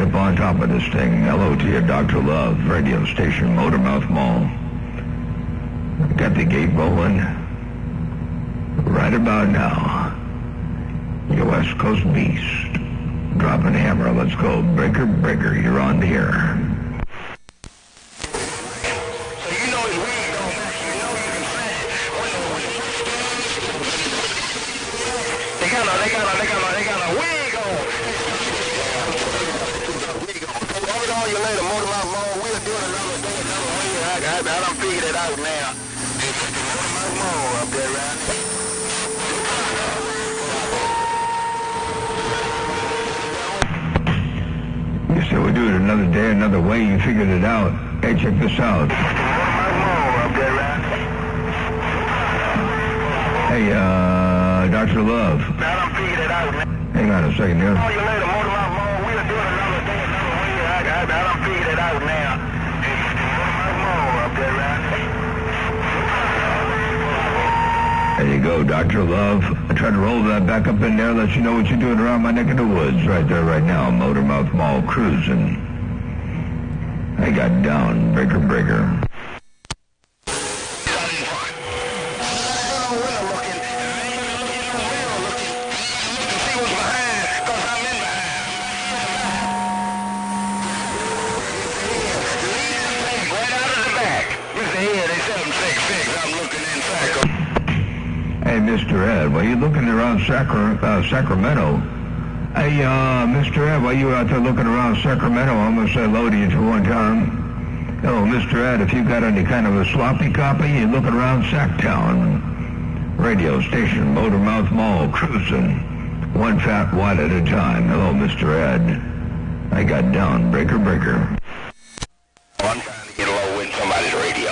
get up on top of this thing. Hello to you, Dr. Love, radio station, Motormouth Mall. Got the gate rolling. Right about now. Your West Coast Beast. Dropping hammer, let's go. Breaker, breaker, you're on the air. They got a wig on. Hold on, you later, Motormouth Mall. We'll do it another day, another way. I done figured it out now. It's the Motormouth Mall up there, right? You said we'll do it another day, another way. You figured it out. Hey, check this out. It's the Motormouth Mall up there, right? Hey, Dr. Love. I done figured it out, man. Hang on a second here. Call you later, Motormouth Mall. We'll do it another day, another way. I done figured it out now. It's the Motormouth Mall up there, right? There you go, Dr. Love. I tried to roll that back up in there, let you know what you're doing around my neck of the woods. Right there, right now, Motormouth Mall cruising. I got down, breaker, breaker. Hey, Mr. Ed, while you looking around Sacramento, hey, Mr. Ed, while you out there looking around Sacramento, I'm going to say hello to you to one time. Hello, Mr. Ed, if you got any kind of a sloppy copy, you're looking around Sacktown. Radio station, Motormouth Mall, cruising. One fat watt at a time. Hello, Mr. Ed. I got down, breaker, breaker. I'm trying to get low in somebody's radio.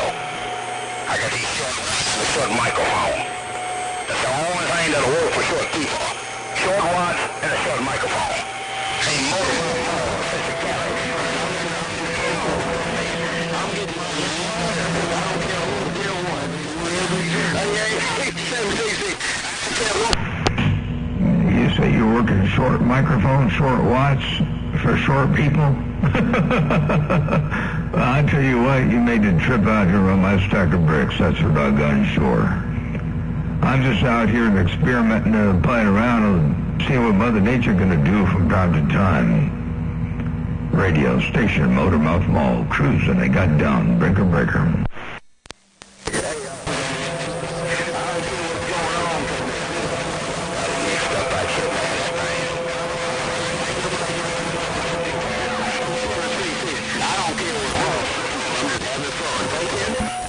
I got these short microphone. That's the only thing that'll work for short people. Short watts and a short microphone. Hey, Motormouth Mall, Sister Kelly. I'm getting my I don't care who, dear one. You say you're working short microphones, short watts for short people? Well, I tell you what, you made the trip out here on my stack of bricks. That's for doggone sure. I'm just out here experimenting and playing around and seeing what Mother Nature going to do from time to time. Radio station, Motormouth Mall, cruising. I got down, breaker, breaker.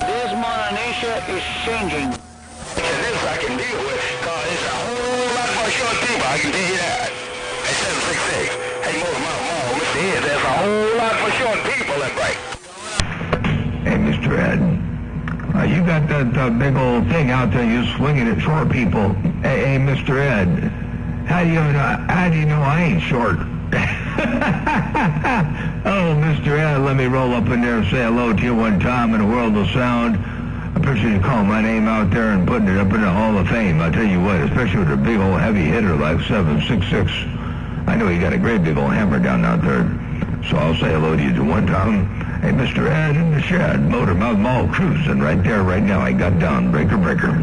This Mother Nature is changing. This I can deal with, because it's a whole lot more short people, I can tell you that. At 766, hey, Motormouth Mall, Mr. Ed, there's a whole lot for short people that break. Hey, Mr. Ed, you got that big old thing out there, you swinging at short people. Hey, Mr. Ed, how do you know I ain't short? Oh, Mr. Ed, let me roll up in there and say hello to you one time in a world of sound. I appreciate you calling my name out there and putting it up in the Hall of Fame. I'll tell you what, especially with a big old heavy hitter like 766. I know you got a great big old hammer down out there. So I'll say hello to you to one time. Hey, Mr. Ed in the shed, Motormouth Mall cruising right there, right now. I got down, breaker, breaker.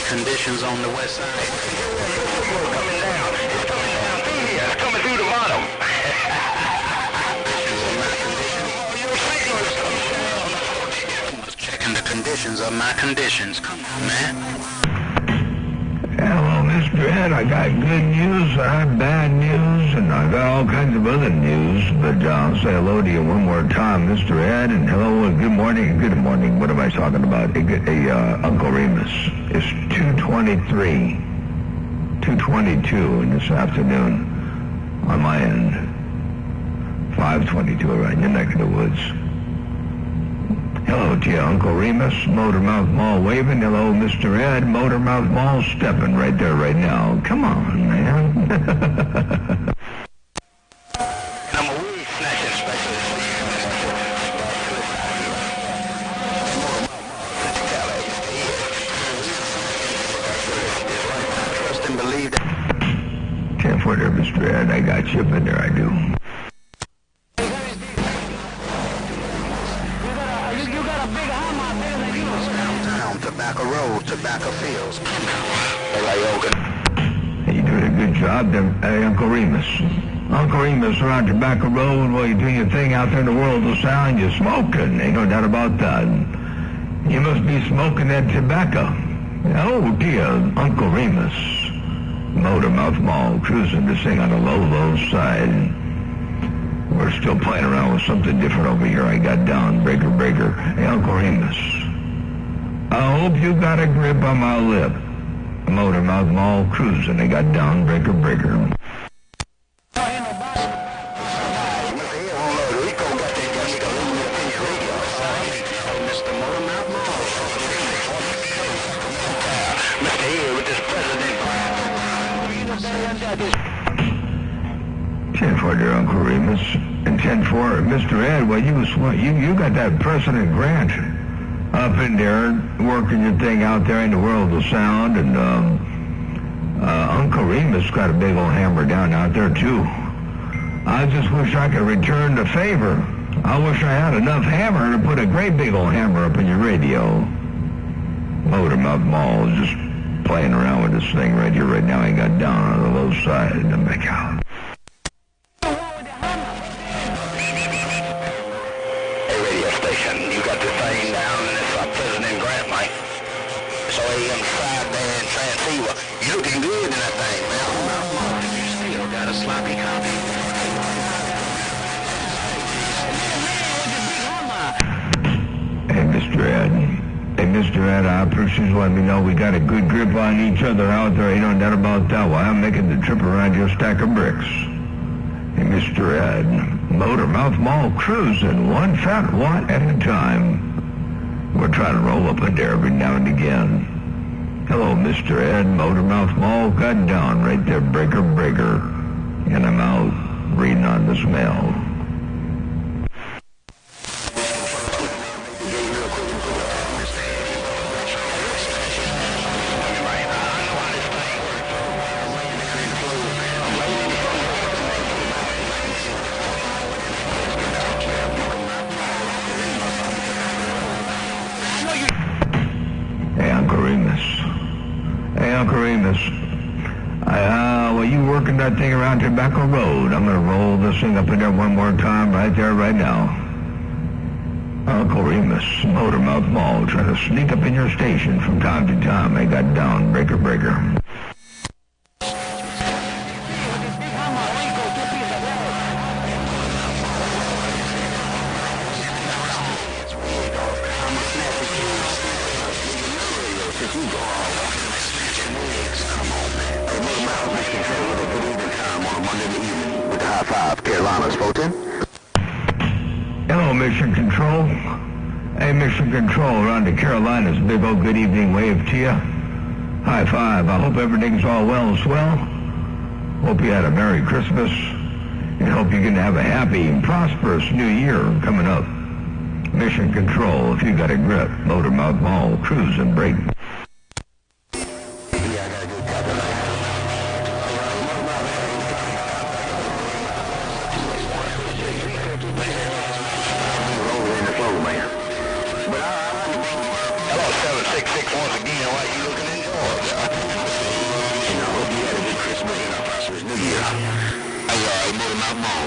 Conditions on the west side. Coming down. It's coming down through here. It's coming through the bottom. Your signal is coming down. Checking the conditions of my conditions. Come on, man. Hello, Mr. Ed. I got good news, I have bad news, and I got all kinds of other news. But I'll say hello to you one more time, Mr. Ed, and hello, good morning. Good morning. What am I talking about? Uncle Remus. It's 2:23, 2:22 in this afternoon on my end. 5:22 around your neck of the woods. Hello to you, Uncle Remus, Motormouth Mall waving. Hello, Mr. Ed, Motormouth Mall stepping right there, right now. Come on, man. I'm a weed snatching specialist. 10-4 there, Mr. Ed. I got you up in there, I do. You got a big hammer bigger than you. Downtown, Tobacco Road, Tobacco Fields. Hey, you doing a good job there, Uncle Remus. Uncle Remus around Tobacco Road while you're doing your thing out there in the world of sound. You're smoking. Ain't no doubt about that. You must be smoking that tobacco. Oh, dear, Uncle Remus. Motormouth Mall cruising this thing on the low side. We're still playing around with something different over here. I got down, breaker. Hey, Uncle Remus. I hope you got a grip on my lip. Motormouth Mall cruising. They got down, breaker. For dear Uncle Remus, and 10-4, Mr. Ed. Well, you got that President Grant up in there working your thing out there in the world of sound, and Uncle Remus got a big old hammer down out there too. I just wish I could return the favor. I wish I had enough hammer to put a great big old hammer up in your radio. Motormouth Mall is just playing around with this thing right here, right now. I got down on the low side and then back out. You got the thing down and it's President Grant, mate. It's AM sideband transceiver. You looking good in that thing, man. You still got a sloppy copy. Hey, Mr. Ed. Hey, Mr. Ed, I appreciate you letting me know we got a good grip on each other out there. Ain't no doubt about that. While I'm making the trip around your stack of bricks. Hey, Mr. Ed, Motormouth Mall cruising one fat watt at a time. We're trying to roll up in there every now and again. Hello, Mr. Ed, Motormouth Mall got down right there, breaker. And I'm out reading on this mail. Well, you working that thing around Tobacco Road. I'm going to roll this thing up in there one more time right there, right now. Uncle Remus, Motormouth Mall, trying to sneak up in your station from time to time. I got down, breaker. Carolina, spoken. Hello, Mission Control. Hey, Mission Control, around the Carolinas. Big old good evening wave to you. High five. I hope everything's all well and swell. Hope you had a Merry Christmas. And hope you're going to have a happy and prosperous New Year coming up. Mission Control, if you got a grip. Motormouth Mall, cruise and break.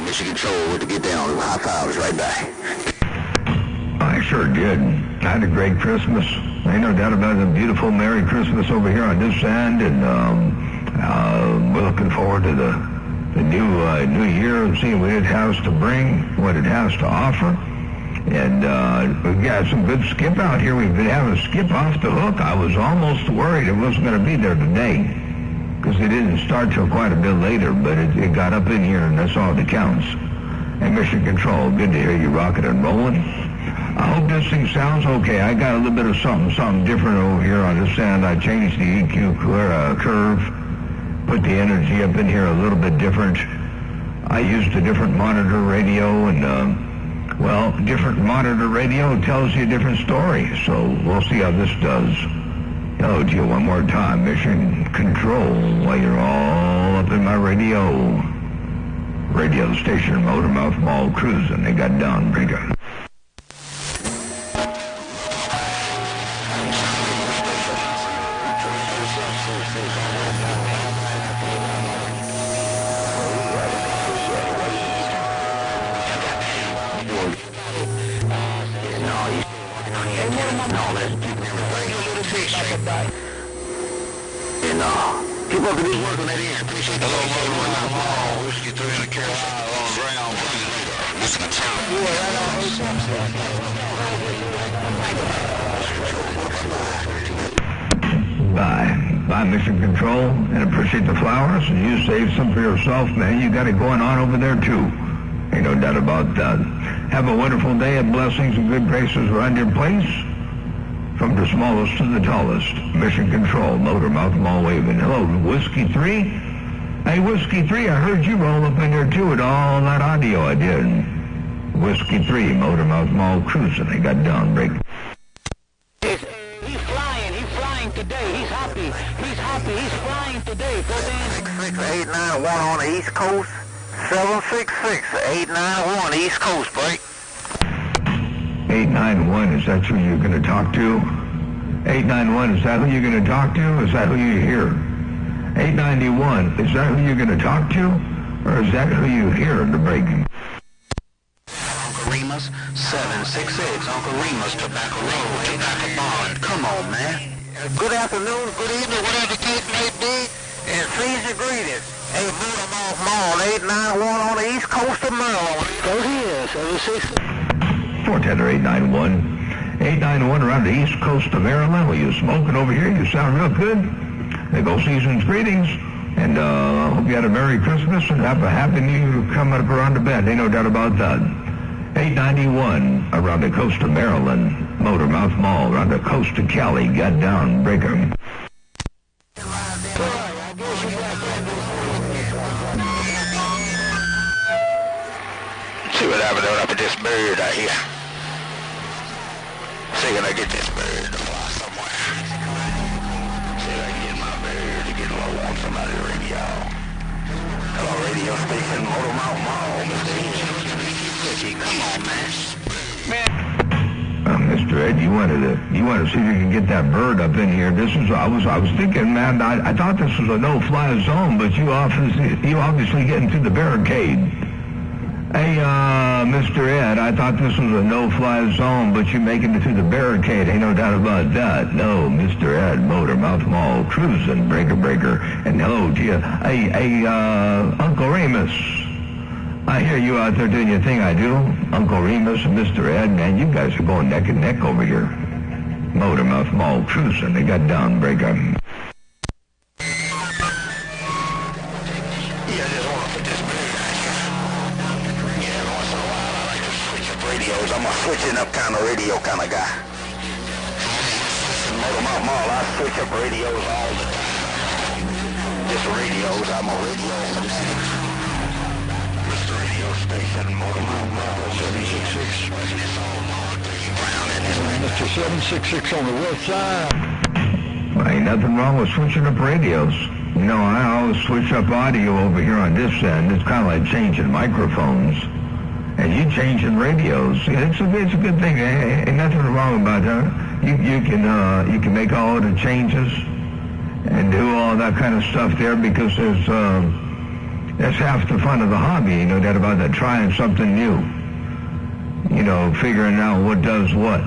Mission Control to get down. High fives right back. I sure did. I had a great Christmas. Ain't no doubt about it. A beautiful Merry Christmas over here on this end, and we're looking forward to the new year and seeing what it has to bring, what it has to offer. And we've got some good skip out here. We've been having a skip off the hook. I was almost worried it wasn't going to be there today, because it didn't start till quite a bit later, but it got up in here, and that's all that counts. And Mission Control, good to hear you rocking and rolling. I hope this thing sounds okay. I got a little bit of something different over here on this end. I changed the EQ curve, put the energy up in here a little bit different. I used a different monitor radio, and, different monitor radio tells you a different story, so we'll see how this does. Hello to you one more time. Mission Control, while you're all up in my radio station, Motormouth Mall cruising. They got Dawnbreaker. Keep up the good work on that end. Appreciate the little Motormouth Mall, Whiskey 3 and a Carolina on ground. Listen to town. Bye, Mission Control, and appreciate the flowers, and you saved some for yourself, man. You got it going on over there, too. Ain't no doubt about that. Have a wonderful day, and blessings and good graces around your place. From the smallest to the tallest, Mission Control, Motormouth Mall waving. Hello, Whiskey 3? Hey, Whiskey 3, I heard you roll up in there, too, with all that audio I did. Whiskey 3, Motormouth Mall cruising. They got Dawnbreaker. He's flying today. He's happy, he's flying today. 891 on the East Coast, 766-891 East Coast, break. 891, is that who you're going to talk to? 891, is that who you're going to talk to? Is that who you hear? 891, is that who you're going to talk to? Or is that who you hear in the break? Uncle Remus, 766, Uncle Remus, Tobacco Road, Tobacco Bond. Come on, man. Good afternoon, good evening, whatever the case may be, and season greetings. Hey, Motormouth Mall, 891 on the East Coast of Maryland. Go here, 766. 410 or 891. 891 around the East Coast of Maryland. Well, you smoking over here? You sound real good. They go season's greetings. And I hope you had a Merry Christmas and have a Happy New Year coming up around the bend. Ain't no doubt about that. 891 around the coast of Maryland. Motormouth Mall around the coast of Cali. Got Dawnbreaker. See what I'm doing up at this bird out here. See if I get this bird to fly somewhere. See if I can get my bird to get low on somebody's radio. Hello, radio station, Motormouth Mall, Mr. Ed. Come on, man. Mr. Ed, you want to see if you can get that bird up in here. I was thinking, man, I thought this was a no-fly zone, but you obviously getting through the barricade. Hey, Mr. Ed, I thought this was a no-fly zone, but you're making it through the barricade. Ain't no doubt about that. No, Mr. Ed, Motormouth Mall, cruising, breaker. And hello to you. Hey, Uncle Remus. I hear you out there doing your thing, I do. Uncle Remus and Mr. Ed, man, you guys are going neck and neck over here. Motormouth Mall, cruising. They got Dawnbreaker. I'm a switching up kind of radio kind of guy. Motormouth Mall, I switch up radios all the time. Just radios, I'm a radio. Mr. Radio Station, Motormouth Mall, 766. Mr. 766 on the west side. Well, ain't nothing wrong with switching up radios. You know, I always switch up audio over here on this end. It's kind of like changing microphones. And you changing radios. It's a good thing. Ain't nothing wrong about that. You can make all the changes and do all that kind of stuff there because that's half the fun of the hobby. You know that about that, trying something new. You know, figuring out what does what.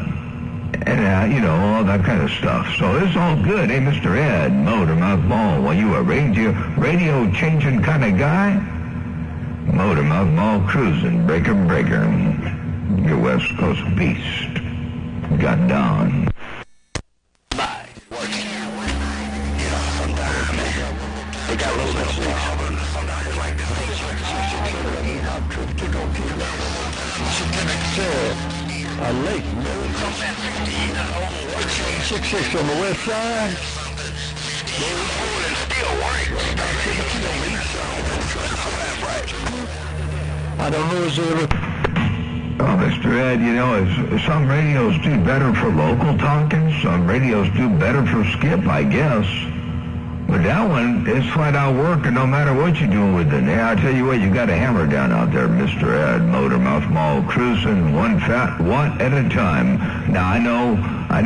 And, you know, all that kind of stuff. So it's all good. Hey, Mr. Ed, Motormouth Mall, well, you a radio changing kind of guy? Motormouth Mall cruising, breaker, your West Coast beast. Got down. Bye. Working. You know, sometimes they got a little bit of problem. Sometimes it's like this. A lake. 66 on the west side. I don't know, is there Oh, Mr. Ed, you know, some radios do better for local talkings. Some radios do better for skip, I guess. But that one is flat out working no matter what you're doing with it. Yeah, I tell you what, you got a hammer down out there, Mr. Ed. Motormouth Mall, cruising one fat watt at a time. Now, I know I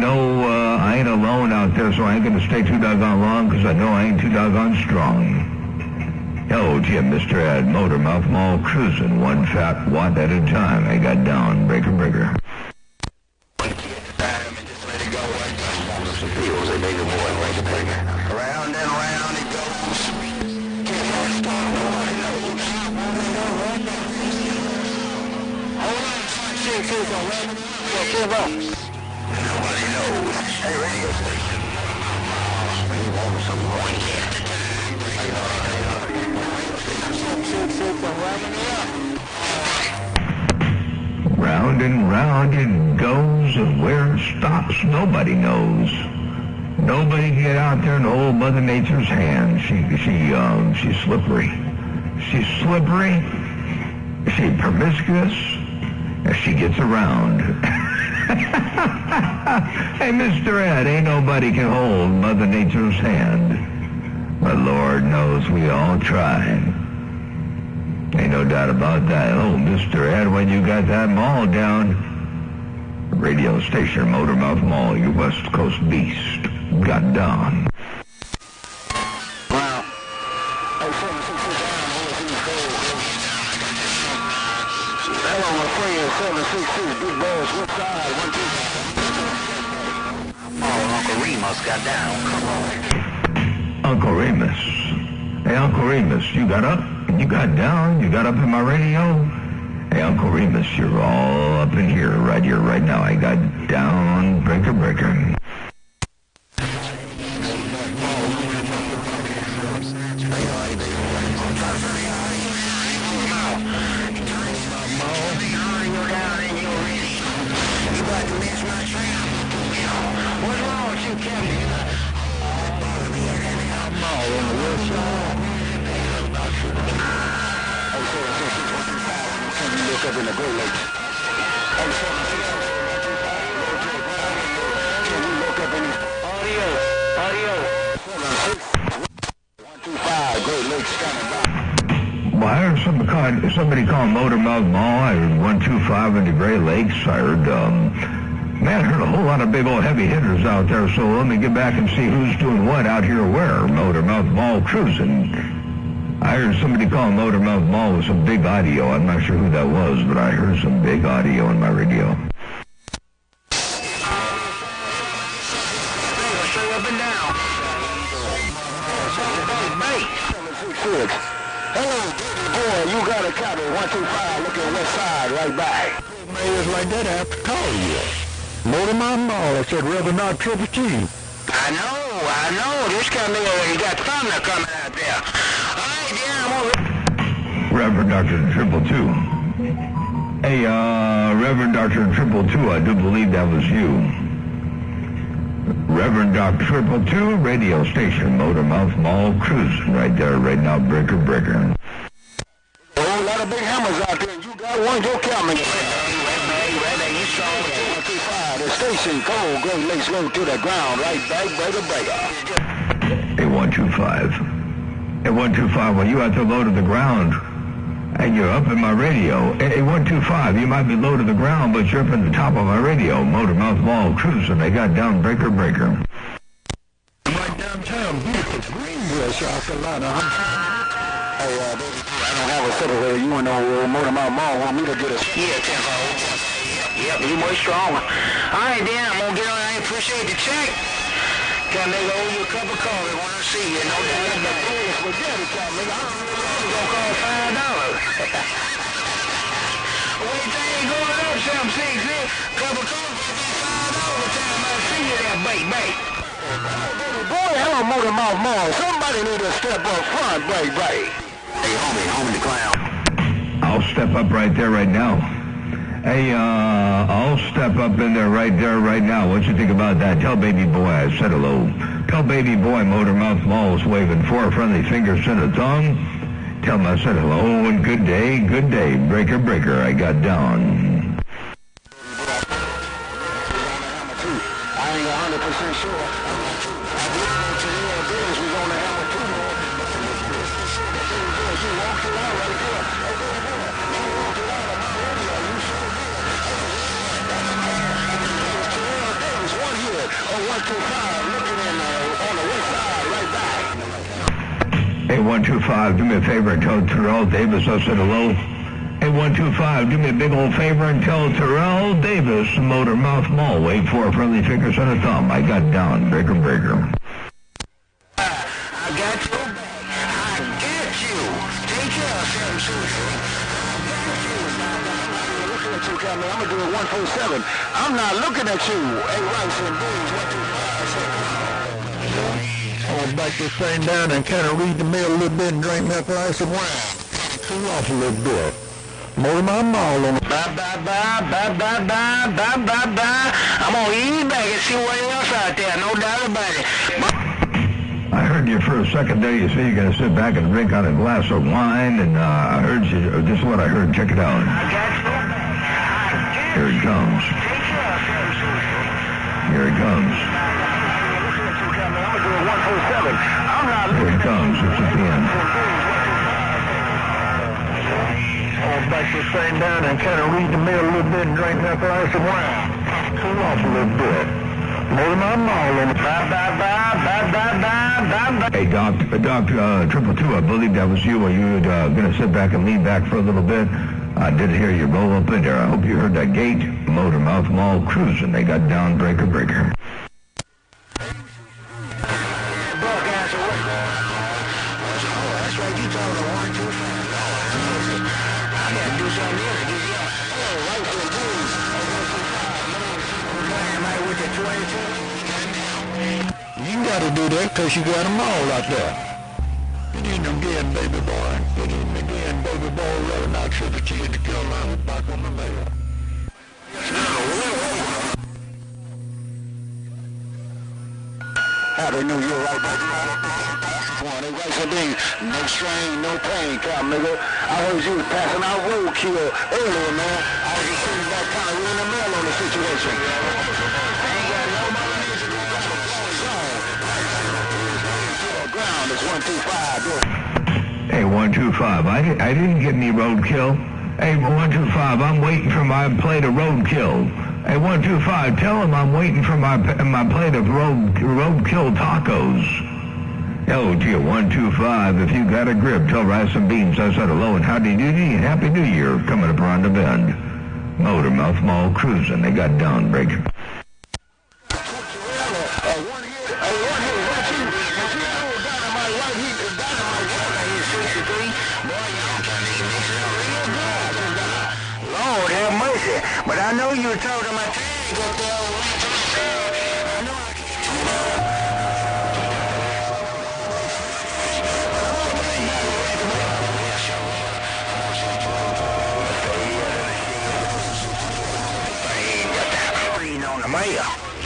ain't alone out there, so I ain't going to stay too doggone long because I know I ain't too doggone strong. Hello, Jim, Mr. Ed. Motormouth Mall, cruising one fat watt at a time. I got down, breaker. Round and round it goes. Hold on, nobody knows. Hey, radio station. You want some more here? Round and round it goes, and where it stops, nobody knows. Nobody can get out there and hold Mother Nature's hand. She's slippery. She's slippery. She's promiscuous. And she gets around. Hey, Mr. Ed, ain't nobody can hold Mother Nature's hand. But Lord knows we all try. Ain't no doubt about that. Oh, Mr. Ed, when you got that mall down, radio station, Motormouth Mall, your West Coast beast, got down. Wow. Hello, my friend, 766, big balls, what side, 1, 2. Oh, Uncle Remus got down, come on. Uncle Remus. Hey, Uncle Remus, you got up? You got down? You got up in my radio? Hey, Uncle Remus, you're all up in here, right now. I got down, breaker. Look up in the Great Lakes. Can you look up in the audio? 125 Great Lakes standing by. Well, I heard somebody call Motormouth Mall. I heard 125 in the Great Lakes. I heard, I heard a whole lot of big old heavy hitters out there, so let me get back and see who's doing what out here where. Motormouth Mall cruising. I heard somebody call Motormouth Mall with some big audio. I'm not sure who that was, but I heard some big audio on my radio. Straight up and down. Hello, boy, you got a copy. 125, look at west side, right back. Mayors like that, I have to call you. Motormouth Mall, I said Reverend Not Triple T. I know. This coming you got thunder coming out there. All right, yeah, I'm over. Reverend Dr. Triple Two. Hey, Reverend Dr. Triple Two, I do believe that was you. Reverend Dr. Triple Two, radio station, Motormouth Mall, cruising right there, right now, breaker. A whole lot of big hammers out there, and you got one, go count me. You strong with 125. The station cold, Great Lakes low to the ground, right back, breaker. Hey, 125. Hey, 125, when you out there low to the ground, and you're up in my radio. Hey, 125, you might be low to the ground, but you're up in the top of my radio. Motormouth Mall, cruising, they got down, breaker. Right downtown, beautiful Greenville, South Carolina. Hey, baby, I don't have a settle here. You and old Motormouth Mall want me to get a... Yeah, 10-4. Yep, you more strong. All right, then, I'm going to get on. I appreciate the check. Can they owe you a cup of coffee when I see you? No doubt about it. Well, daddy, I'm going to call $5. What do you think going up, 766? Cup of coffee, $5 time I see you there, bait. Boy, hello, Motormouth Mall. Somebody need to step up front, bait. Hey, homie the clown. I'll step up right there, right now. Hey, I'll step up in there, right now. What you think about that? Tell baby boy I said hello. Tell baby boy Motormouth Mall is waving 4 friendly fingers to the tongue. Tell him I said hello and good day. Breaker, I got down. I ain't gonna 100% sure. I believe on Terrell Davis we're going to have a 2 more. You walked it out right there. You walked it out of my radio. You sure did. Terrell Davis, 1 hit. 125, looking in on the west side, right back. Hey, 125, do me a favor and tell Terrell Davis I said hello. Hey, 125, do me a big old favor and tell Terrell Davis, Motor Mouth Mall, wait for a friendly fingers and a thumb. I got down, breaker. I got you. I get you. Take care of Sam Sushi. I'm going to do a 147. I'm not looking at you. Hey, Rice and Booze, 125. I'll back this thing down and kind of read the mail a little bit and drink that glass of wine. Cool off a little bit. Motor my mall on the Bye. I'm going to eat back and see what else out there. No doubt about it. I heard you for a second there. You say you're going to sit back and drink out a glass of wine, and I heard you. This is what I heard. Check it out. I got you. Here it comes. Here it comes. Here it comes. It's at the end. I'll back this thing down and kind of read the mail a little bit and drink that glass of wine. Cool off a little bit. Motor my mall on the Hey, Doc, 222, I believe that was you. Are you going to sit back and lean back for a little bit? I did hear you roll up in there. I hope you heard that gate. Motor Mouth Mall cruising. They got down, breaker. You gotta do that because you got them all out there. Get in again, baby boy. Get in again, baby boy. Rather not trip at you in the Carolina back on the mail. Happy New Year, right back. No strain, no pain, Cal nigga. I heard you was passing out roadkill earlier, man. I was just sitting back kind of reading the mail on the situation. I ain't got no money to go back to the ground. It's 125. Hey, 125, I didn't get any roadkill. Hey, 125, I'm waiting for my plate of roadkill. Hey, 125, tell him I'm waiting for my plate of roadkill tacos. Hello to you, 125. If you got a grip, tell Rice and Beans I said hello and howdy doody and Happy New Year coming up around the bend. Motor Mouth Mall cruising. They got down, break. Lord have mercy. But I know you told him I tag up there. I know I can't.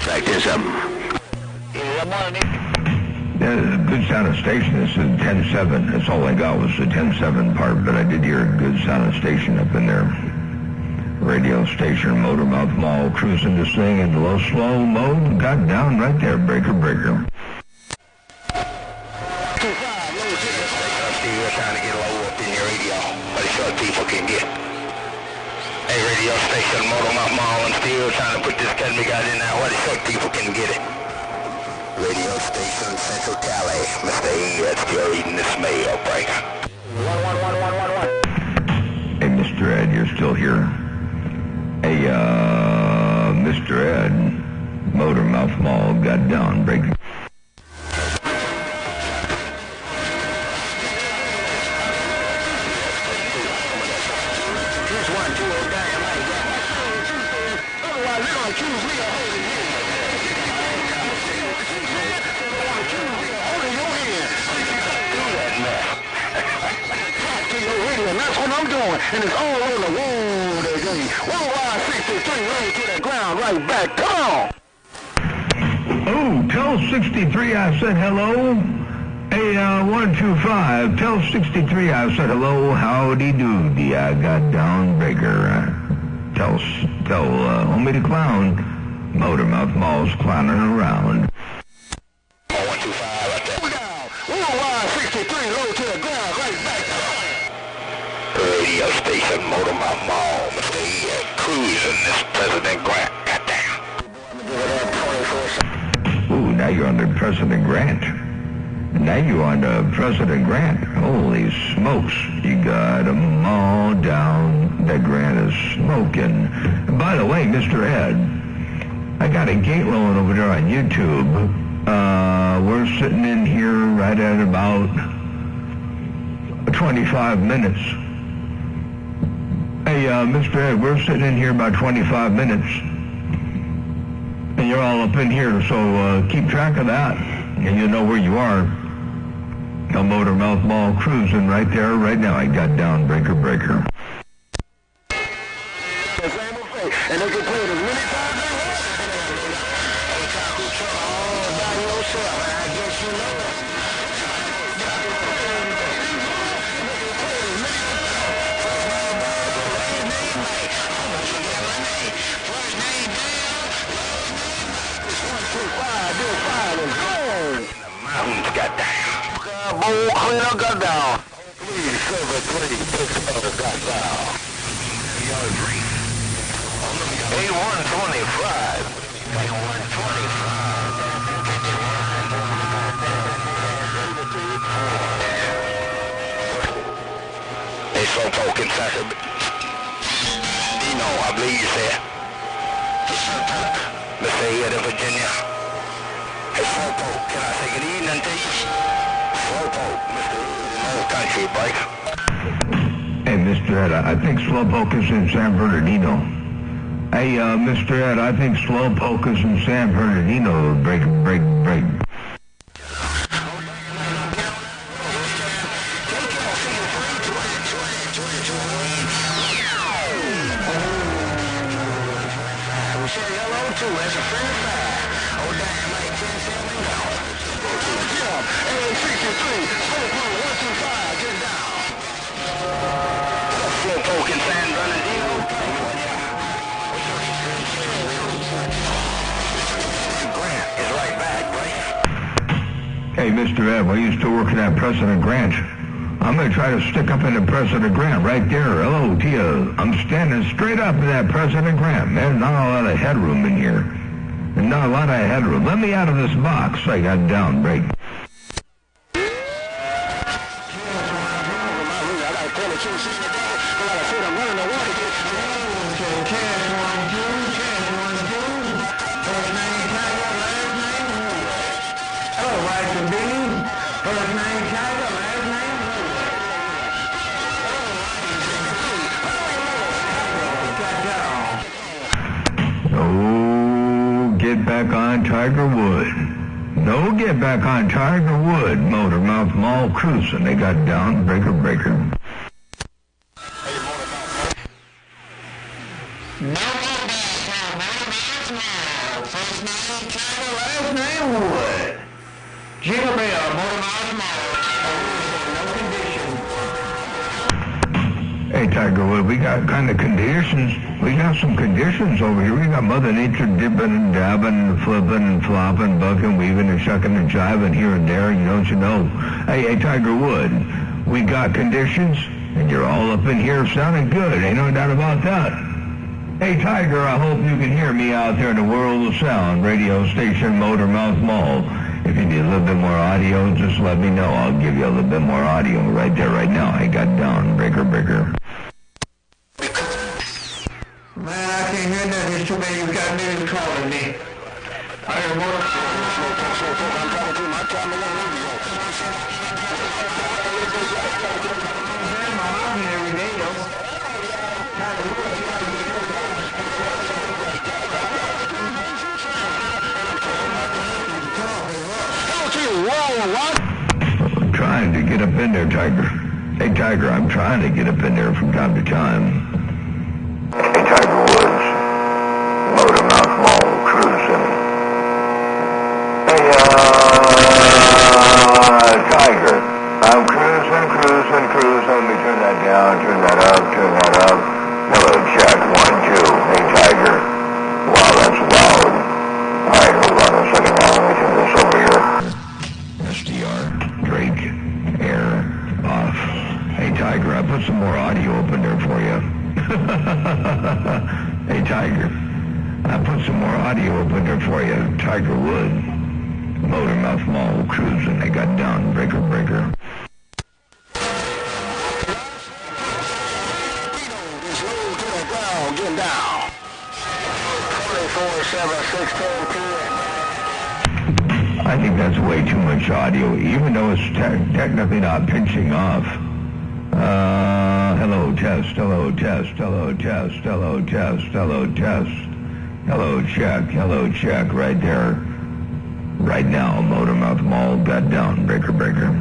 Check this up. Good sounding station. This is 10-7. That's all I got was the 10-7 part, but I did hear a good sounding station up in there. Radio station, Motor Mouth Mall, cruising this thing in low slow mode. Got down right there, breaker. Trying to get low up in your radio, but it's what people can get. Hey, radio station, Motor Mouth Mall, and still trying to put this cat we got in there, what it's what people can get it. Radio station, Central Cali, Mr. Ed, still eating this mail, breaker. 111. Hey, Mr. Ed, you're still here. Hey, Mr. Ed, Motor Mouth Mall got down, breaker. And that's what I'm doing. And it's all on the wall again. 163 right to the ground, right back. Come on. Oh, tell 63 I said hello. Hey, 125, tell 63 I said hello. Howdy doody, I got down, breaker. Tell homie the clown, Motormouth Mall's clowning around. 125 right there. Worldwide 63, low to the ground, right back. Radio station, Motormouth Mall, Mr. E. Cruising this President Grant. Goddamn. Ooh, now you're under President Grant. Now you're under President Grant. Holy smokes, you got them all down. That Grant is smoking. And by the way, Mr. Ed, I got a gate rolling over there on YouTube. We're sitting in here right at about 25 minutes. Hey, Mr. Ed, we're sitting in here about 25 minutes. And you're all up in here, so keep track of that. And you'll know where you are. The Motormouth Mall cruising right there, right now. I got down breaker. And they can play it as many times as they want. All by yourself, and I guess you know it. Mountains, goddamn. Bull cleaner got down. 373 got down. 8125. 8125. They slow poke in Sacramento. Dino, I believe you said. Mr. Ed in Virginia. Hey, Slowpoke, can I say good evening to you? Slowpoke, Mr. Old Country Break. Hey, Mr. Ed, I think Slowpoke is in San Bernardino. Hey, Mr. Ed, I think Slowpoke is in San Bernardino. Break. Slowpoke in San Bernardino. Grant is right back, right? Hey, Mr. Ed, while you still working at President Grant, I'm going to try to stick up into President Grant right there. Hello to you. I'm standing straight up in that President Grant. There's not a lot of headroom in here. There's not a lot of headroom. Let me out of this box. I got down break. Get back on Tiger Wood. No get back on Tiger Wood. Motormouth Mall cruising. They got down breaker. No go back on Motormouth Mall. First name Tiger, last name Wood. Jingle bell, Motormouth Mall. No condition. Hey, Tiger Wood, we got kind of conditions. We got some conditions over here. We got Mother Nature dipping and dabbing and flipping and flopping, bucking, weaving and shucking and jiving here and there, don't you know? Hey, Tiger Wood, we got conditions, and you're all up in here sounding good. Ain't no doubt about that. Hey, Tiger, I hope you can hear me out there in the world of sound, radio station Motormouth Mall. If you need a little bit more audio, just let me know. I'll give you a little bit more audio right there, right now. I got down breaker. Man, I can't hear nothing. It's too bad you got niggas calling me. I hear more. I'm trying to do my time alone. I'm here every day, though. I'm trying to get up in there, Tiger. Hey, Tiger, I'm trying to get up in there from time to time. Hey, Tiger Woods, Motormouth Mall cruising. Hey, Tiger, I'm cruising. Let me turn that down, turn that up. Hello, check, 1, 2. Hey, Tiger. Wow, that's loud. Tiger Wood. Motormouth Mall cruising. They got down. Breaker, breaker. Getting down. 24/7/16. I think that's way too much audio, even though it's technically not pinching off. Hello, test, hello, test, hello, test, hello, test, hello, test. Hello, check, right there. Right now, Motormouth Mall got down. Breaker, breaker.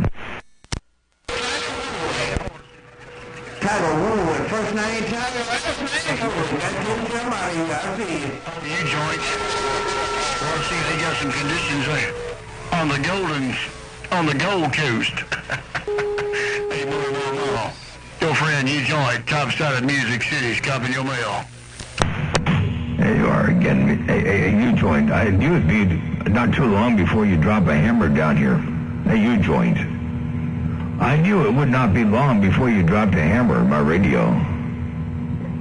Tiger Wood, first name, Tiger, last name. You joints. Well, see, they got some conditions there on the Gold Coast. Hey, Mama, your friend, you joint, top-sided Music City's copying your mail. There you are again. Hey, you joint. I knew it'd be not too long before you drop a hammer down here. Hey, you joint. I knew it would not be long before you dropped a hammer in my radio.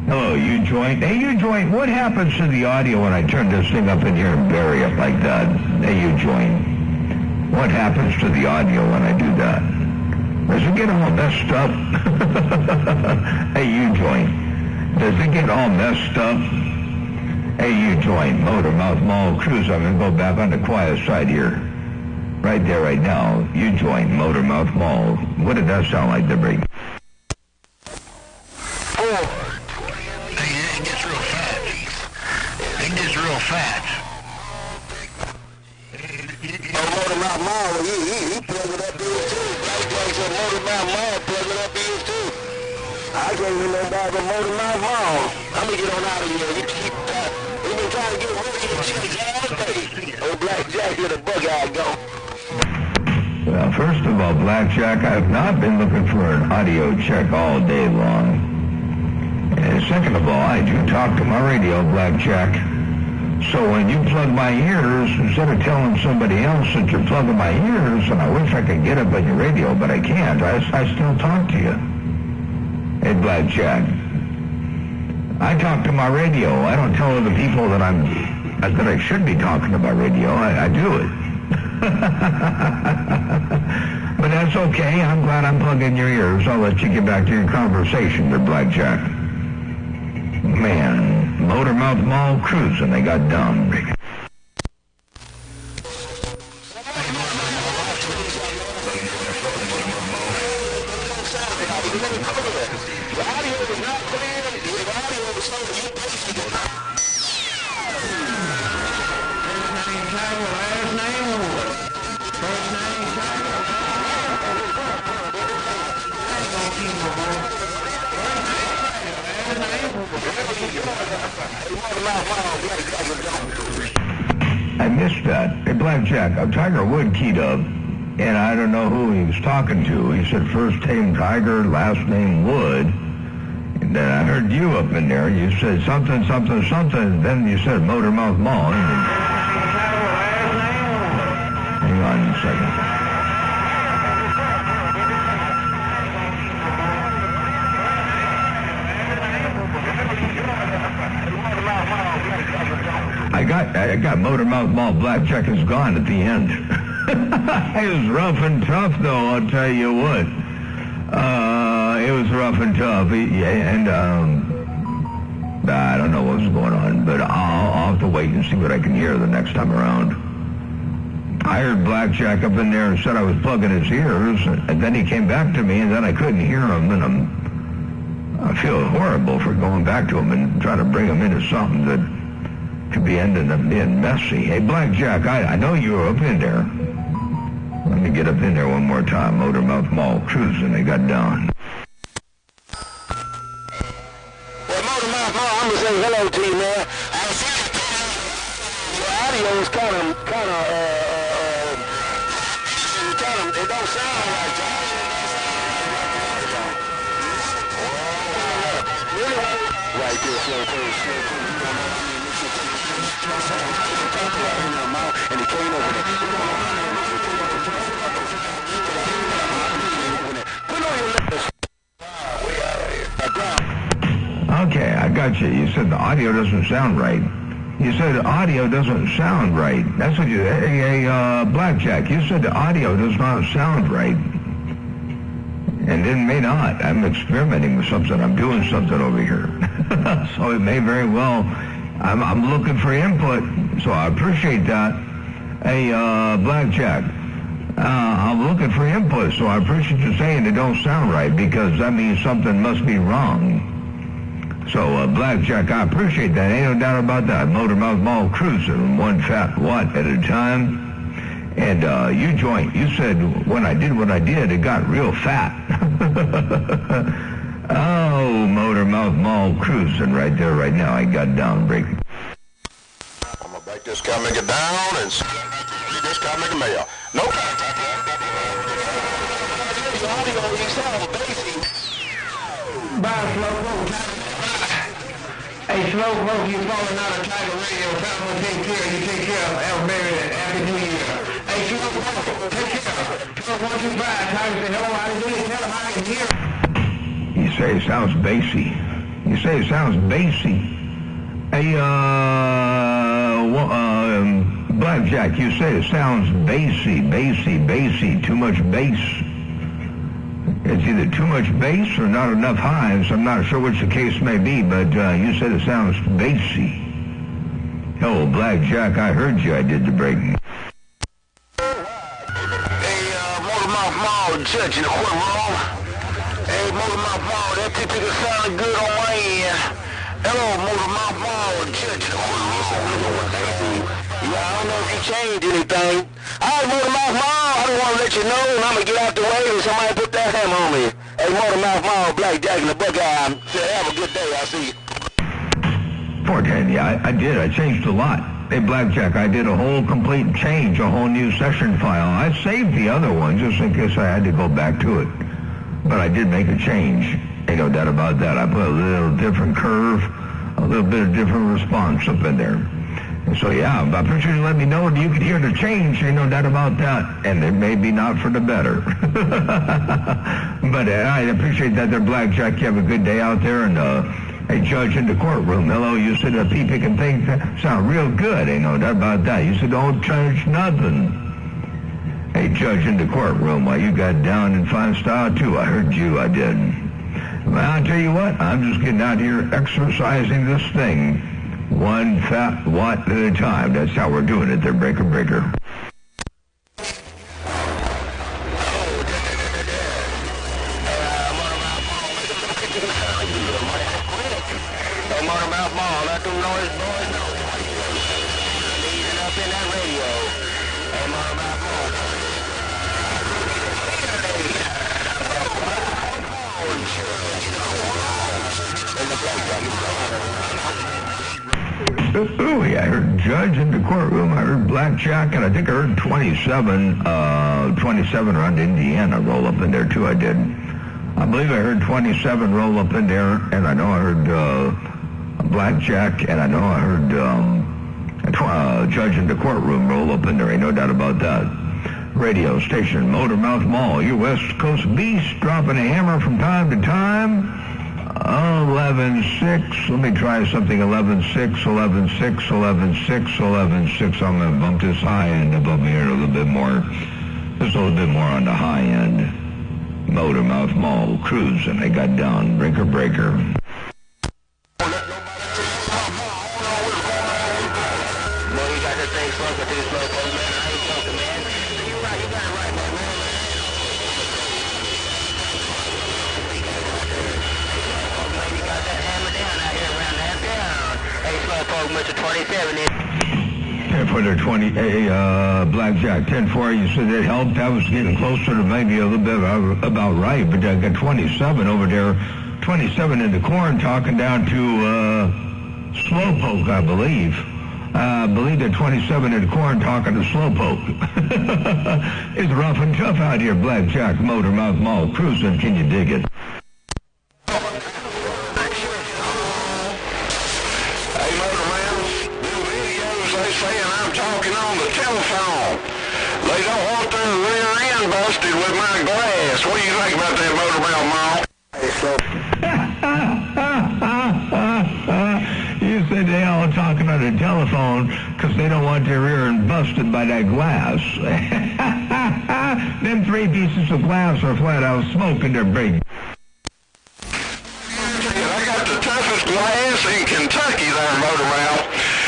Hello, you joint. Hey, you joint, what happens to the audio when I turn this thing up in here and bury it like that? Hey, you joint. What happens to the audio when I do that? Does it get all messed up? Hey, you joint. Does it get all messed up? Hey, you joint. Motormouth Mall Cruise. I'm going to go back on the quiet side here. Right there, right now. You joint Motormouth Mall. What did that sound like, Debris? Fat. Motormouth Mall, he plugged it up his too. Black Jack said Motormouth Mall plugged it up his too. I can't even know about the Motormouth Mall. I'm gonna get on out of here. We've been trying to get rid of the chicks all day. Oh, Black Jack, here the bug eye go. Well, first of all, Black Jack, I've not been looking for an audio check all day long. And second of all, I do talk to my radio, Black Jack. So when you plug my ears, instead of telling somebody else that you're plugging my ears, and I wish I could get up on your radio, but I can't, I still talk to you. Hey, Black Jack, I talk to my radio. I don't tell other people that I should be talking to my radio. I do it. But that's okay. I'm glad I'm plugging your ears. I'll let you get back to your conversation there, Black Jack. Man. Motormouth Mall cruising, they got down. The audio is not clear. The audio is so you basically. First name Tiger, last name Wood. First name Tiger. I missed that. Hey, Black Jack, Tiger Wood keyed up, and I don't know who he was talking to. He said first name Tiger, last name Wood. And then I heard you up in there. You said something, something, something. Then you said Motormouth Mall. Hang on a second. I got Motormouth Mall. Black Jack is gone at the end. It was rough and tough, though, I'll tell you what. It was rough and tough. I don't know what's going on, but I'll have to wait and see what I can hear the next time around. I heard Black Jack up in there and said I was plugging his ears, and then he came back to me, and then I couldn't hear him, and I feel horrible for going back to him and trying to bring him into something that could be ending up being messy. Hey, Black Jack, I know you were up in there. Let me get up in there one more time. Motormouth Mall cruising, they got down. Well, Motormouth Mall, I'm going to say hello to you, man. I see your audio is kind of, it don't sound like that. Right there, slow pace. And he came over there. Put on your lips. Okay, I got you. You said the audio doesn't sound right. You said the audio doesn't sound right. That's what you... Hey, Blackjack, you said the audio does not sound right. And it may not. I'm experimenting with something. I'm doing something over here. So it may very well... I'm looking for input, so I appreciate that. Hey, Blackjack, I'm looking for input, so I appreciate you saying it don't sound right, because that means something must be wrong. So, Blackjack, I appreciate that. Ain't no doubt about that. Motormouth Mall cruising, one fat watt at a time. And you joined. You said when I did what I did, it got real fat. Oh, Motormouth Mall cruising right there, right now. I got down breaking. I'm going to break this cow, make it down, and see this cow, make it mail. No contact. Hey, Slowpoke, you calling out of Tiger Radio. Tell them to take care. You take care of Al Berry and Happy New Year. Hey, Slowpoke, take care. 125, Tiger say hello, how do you tell them I can hear? You say it sounds bassy. You say it sounds bassy. Hey, Blackjack, you say it sounds bassy, too much bass. It's either too much bass or not enough highs. I'm not sure which the case may be, but you said it sounds bassy. Oh, Blackjack, I heard you. I did the breaking. Hey, Motormouth Mall, judge in the courtroom. Hey, Motormouth Mall, that ticket sounded good on my end. Hello, Motormouth Mall, judge in the courtroom. Yeah, I don't know if you changed anything. All right, Motormouth Mall, I just want to let you know, and I'm going to get out the way and somebody put that hammer on me. Hey, Motormouth Mall, Blackjack and the Buckeye, say have a good day, I'll see you. 410, yeah, I did. I changed a lot. Hey, Blackjack, I did a whole complete change, a whole new session file. I saved the other one just in case I had to go back to it. But I did make a change. Ain't no doubt about that. I put a little different curve, a little bit of different response up in there. And so, yeah, I appreciate you letting me know that you could hear the change. Ain't no doubt about that. And it may be not for the better. But I appreciate that there, Blackjack. You have a good day out there. And, hey, Judge in the courtroom. Hello, you said the people can think sound real good. Ain't no doubt about that. You said don't change nothing. Hey, Judge in the courtroom, well, you got down in fine style, too. I heard you. I did. Well, I'll tell you what. I'm just getting out here exercising this thing. One fat watt at a time. That's how we're doing it there, Breaker. Motormouth Mall, let them noise boys know. Leading up in that radio. Hey, Motormouth Mall. Ooh, yeah, I heard Judge in the courtroom. I heard Blackjack, and I think I heard 27 around Indiana roll up in there, too. I did. I believe I heard 27 roll up in there, and I know I heard Blackjack, and I know I heard Judge in the courtroom roll up in there. Ain't no doubt about that. Radio station, Motormouth Mall, your West Coast beast, dropping a hammer from time to time. 11.6. Let me try something. 11.6, 11.6, 11.6, 11.6. I'm going to bump this high end above here a little bit more. Just a little bit more on the high end. Motormouth Mall cruising. I got down. Breaker. Mr. 27 is. 10-4, 20, Blackjack, 10-4, you said that helped. I was getting closer to maybe a little bit about right, but I got 27 over there, 27 in the corn, talking down to Slowpoke, I believe. I believe that 27 in the corn talking to Slowpoke. It's rough and tough out here, Blackjack, Motormouth Mall, cruising. Can you dig it? Saying I'm talking on the telephone. They don't want their rear end busted with my glass. What do you think about that, Motormouth Mall? You said they all talking on the telephone because they don't want their ear busted by that glass. Them 3 pieces of glass are flat out smoke in their brain. I got the toughest glass in Kentucky there, Motor Mouth.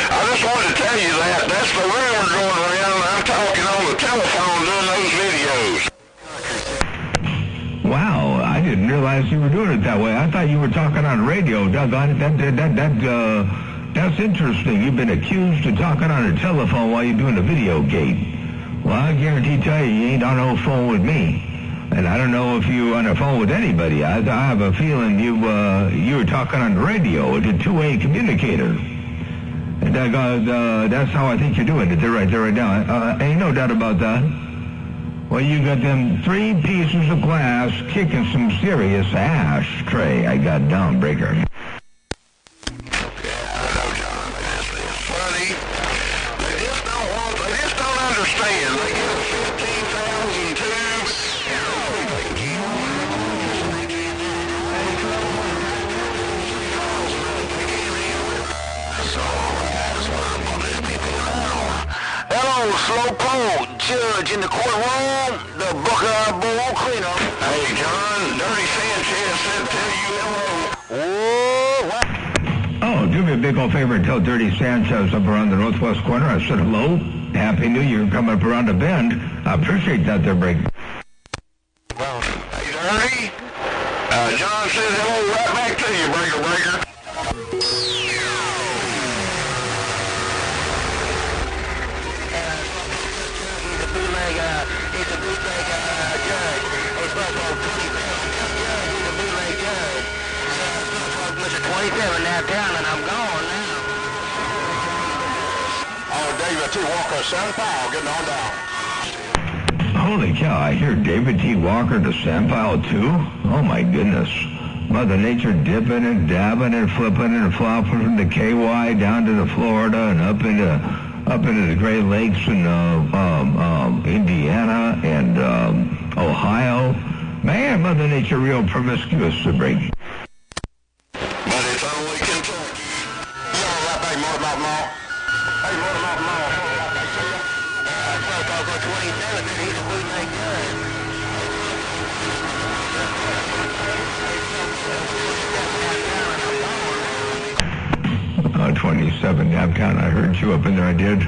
I just wanted to tell you that. That's the rumor going around. I'm talking on the telephone doing those videos. Wow, I didn't realize you were doing it that way. I thought you were talking on radio. Doggone it, that's interesting. You've been accused of talking on a telephone while you're doing a video gate. Well, I guarantee tell you ain't on no phone with me. And I don't know if you're on the phone with anybody. I have a feeling you were talking on the radio. It's a two-way communicator. And that's how I think you're doing it. They're right now. Ain't no doubt about that. Well, you got them 3 pieces of glass kicking some serious ash, Trey. I got down, Breaker. Yeah, I know, John. It's funny. They just don't understand. They get 15,000 tubes. Hello, Slowpoke. Judge in the courtroom, the Buckeye Bull cleanup. Hey, John, Dirty Sanchez said to tell you hello. Oh, what? Oh, do me a big old favor and tell Dirty Sanchez up around the northwest corner. I said hello. Happy New Year coming up around the bend. I appreciate that there, Break. Well, hey, Dirty. John said hello right back to you, Breaker. It's a bootleg judge. It's Buffalo 27 downtown, and I'm gone now. Oh, David T. Walker, San Paulo, getting on down. Holy cow, I hear David T. Walker to San Paulo too? Oh my goodness. Mother Nature dipping and dabbing and flipping and flopping from the KY down to the Florida and up into the Great Lakes and Indiana and Ohio. Man, Mother Nature real promiscuous to break. But it's only Kentucky. You all right back, Motormouth Mall? Hey, Motormouth Mall. That's Buffalo 27, and he's a bootleg judge. 27 downtown. I heard you up in there. I did.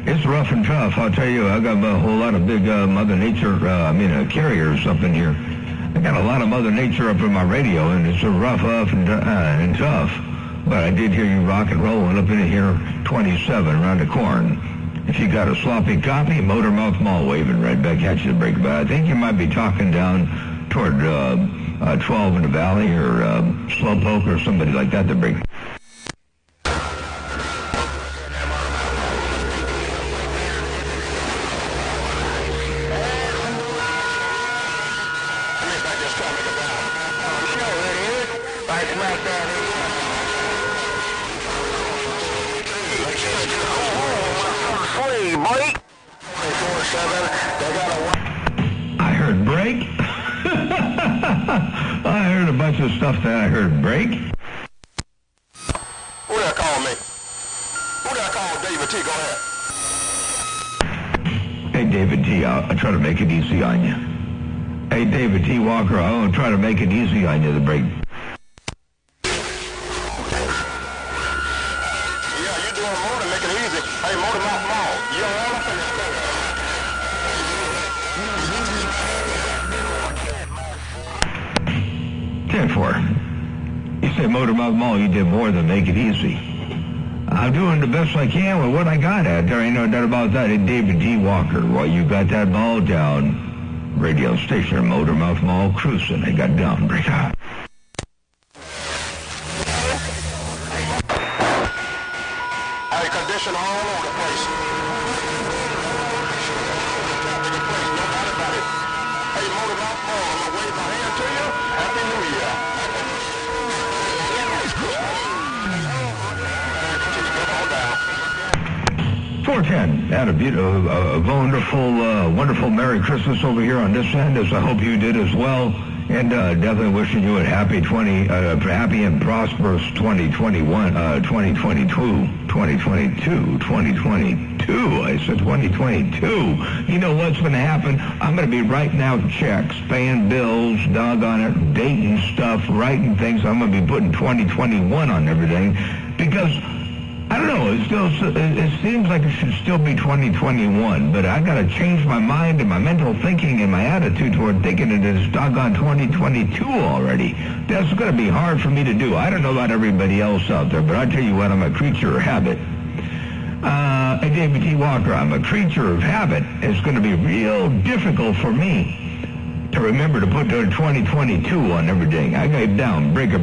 It's rough and tough. I'll tell you, I got a whole lot of big Mother Nature, carriers up in here. I got a lot of Mother Nature up in my radio, and it's a rough and tough. But I did hear you rock and rolling up in here, 27 around the corn. If you got a sloppy copy, Motormouth Mall waving right back at you to break. But I think you might be talking down toward 12 in the Valley or Slowpoke or somebody like that to break. I heard break. I heard a bunch of stuff that I heard break. Who did I call me? Who did I call? David T. Go ahead. Hey, David T., I'll try to make it easy on you. Hey, David T. Walker, I'll try to make it easy on you to break. Yeah, you're doing more to make it easy. Hey, Motormouth Mall, you're all up in this corner. 10-4. You say Motormouth Mall, you did more than make it easy. I'm doing the best I can with what I got at. There ain't no doubt about that. And David T. Walker, while you got that ball down, radio station, Motormouth Mall, cruising. I got down, break out. Hey, condition all over the place. No doubt about it. Hey, Motormouth Mall, I'm gonna wave my hand to you. Happy New Year. 410. Had a wonderful Merry Christmas over here on this end, as I hope you did as well. And definitely wishing you a happy and prosperous 2021, 2022. I said 2022. You know what's going to happen? I'm going to be writing out checks, paying bills, doggone it, dating stuff, writing things. I'm going to be putting 2021 on everything because I don't know. It seems like it should still be 2021, but I got to change my mind and my mental thinking and my attitude toward thinking it is doggone 2022 already. That's going to be hard for me to do. I don't know about everybody else out there, but I tell you what, I'm a creature of habit. David T. Walker, I'm a creature of habit. It's going to be real difficult for me to remember to put the 2022 on everything. I got it down, breaker.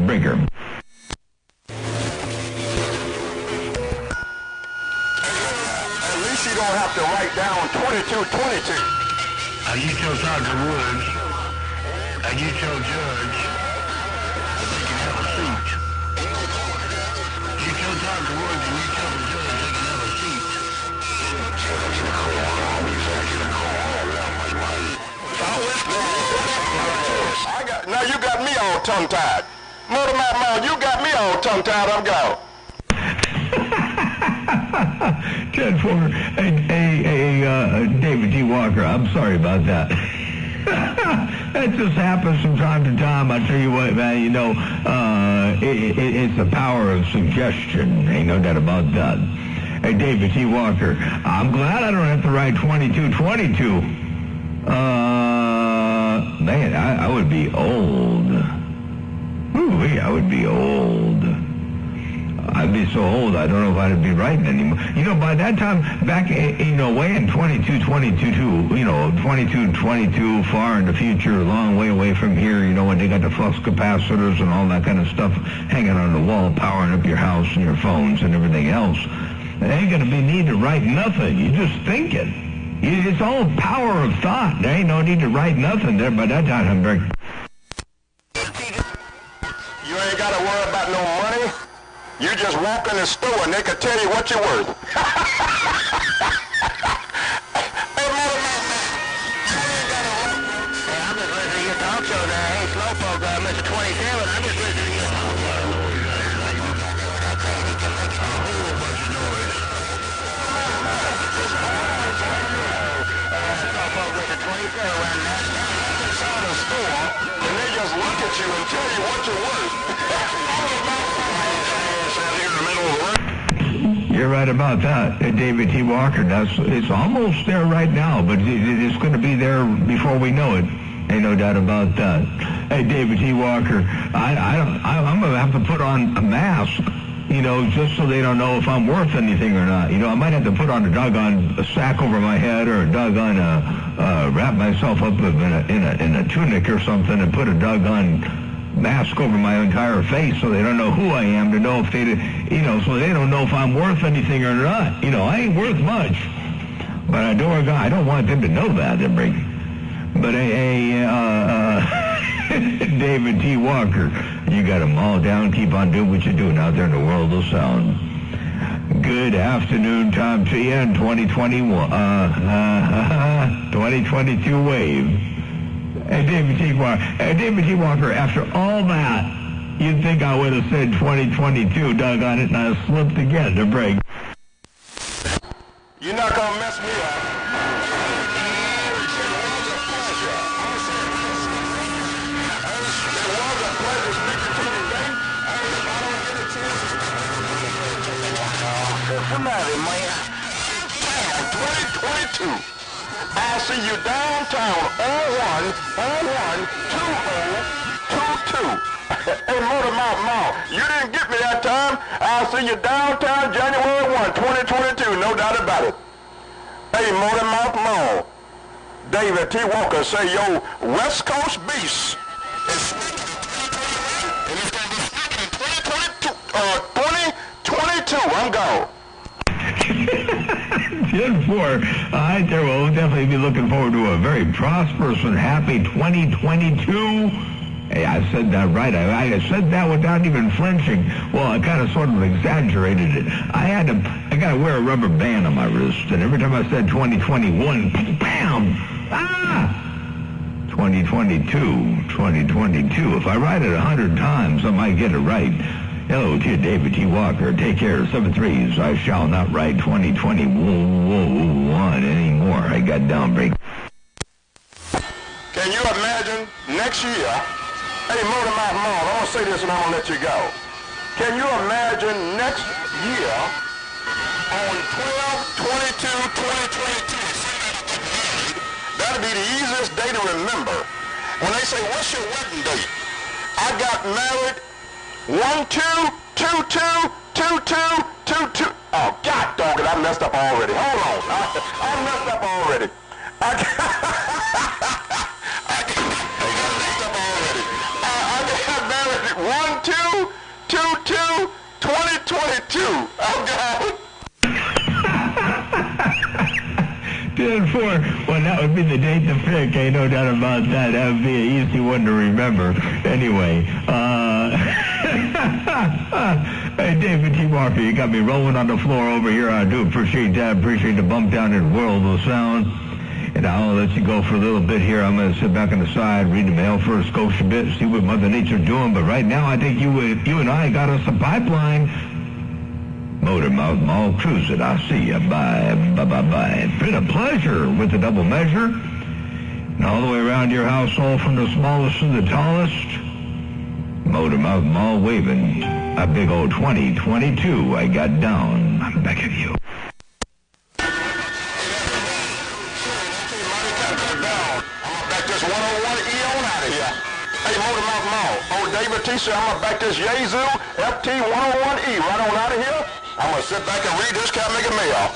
You don't have to write down 2222. You tell Dr. Woods, and you tell Judge that they can have a seat. You tell Dr. Woods and you tell the Judge they can have a seat. Now you got me all tongue-tied. Motor Mouth, you got me all tongue-tied. I'm gone. 10-4. Hey, David T. Walker, I'm sorry about that. That just happens from time to time. I tell you what, man, you know, it's the power of suggestion. Ain't no doubt about that. Hey, David T. Walker, I'm glad I don't have to write 2222. Man, I would be old. Ooh, I would be old. I'd be so old, I don't know if I'd be writing anymore. You know, by that time, back, you know, way in 2222, far in the future, a long way away from here, you know, when they got the flux capacitors and all that kind of stuff hanging on the wall, powering up your house and your phones and everything else. There ain't going to be need to write nothing. You're just thinking. It's all power of thought. There ain't no need to write nothing there. By that time, I'm very... You ain't got to worry about no money. You just walk in the store and they can tell you what you're worth. Hey, Motor Mouth, you ain't got to worry. Hey, I'm just listening to your talk show there. Hey, Slowpoke, Mr. 27, I'm just listening to your talk show. Slowpoke, Mr. 27, Inside the store, and they just look at you and tell you what you're worth. You're right about that, David T. Walker. It's almost there right now, but it's going to be there before we know it. Ain't no doubt about that. Hey, David T. Walker, I'm going to have to put on a mask, you know, just so they don't know if I'm worth anything or not. You know, I might have to put on a doggone sack over my head or a doggone wrap myself up in a tunic or something and put a doggone mask over my entire face so they don't know who I am, to know if they, you know, so they don't know if I'm worth anything or not. You know, I ain't worth much, but I don't want them to know that. But David T. Walker, you got them all down. Keep on doing what you're doing out there in the world of sound. Good afternoon time to you in 2021, 2022 wave. Hey, David T. Walker, after all that, you'd think I would have said 2022, doggone it, and I slipped again to break. You're not going to mess me up. It was a pleasure speaking to you today. If I don't get a chance to Cincinnati, man. 2022. I'll see you downtown on 2022. Hey, Motor Mouth, you didn't get me that time. I'll see you downtown January 1, 2022, no doubt about it. Hey, Motor Mouth, David T. Walker say your West Coast beast is sneaking in 2021, and it's going to be sneaking in 2022. I'm gone. 10-4. All right, there. Well, we'll definitely be looking forward to a very prosperous and happy 2022. Hey, I said that right. I said that without even flinching. Well, I kind of sort of exaggerated it. I got to wear a rubber band on my wrist, and every time I said 2021, bam! 2022. 2022. If I write it 100 times, I might get it right. Hello to David T. Walker. Take care. 7-3s. I shall not write 2021 anymore. I got down break. Can you imagine next year? Hey, Motor Mouth Mall, I want to say this and I'm going to let you go. Can you imagine next year on 12/22/2022, that'll be the easiest day to remember. When they say, what's your wedding date? I got married 1/2/22/22/22. Oh, God dog it, I messed up already. Hold on. I messed up already. I got married 1/2/22/2022. Oh, God. 10-4. Well, that would be the date to pick. Ain't no doubt about that. That would be an easy one to remember. Anyway, hey, David T. Walker, you got me rolling on the floor over here. I do appreciate that. Appreciate the bump down in World of Sound. And I'll let you go for a little bit here. I'm going to sit back on the side, read the mail for a skosh a bit, see what Mother Nature's doing. But right now, I think you and I got us a pipeline. Motor Mouth Mall cruising. I'll see you. Bye. Bye. It's been a pleasure with the double measure. And all the way around your household from the smallest to the tallest. Motor Mouth Mall waving. A big old 2022 I got down. I'm back at you. This 101E on out of here. Hey, Motor Mouth Mall. Oh, David T. said I'm going to back this Yazoo FT 101E right on out of here. I'm going to sit back and read this cat make a mail.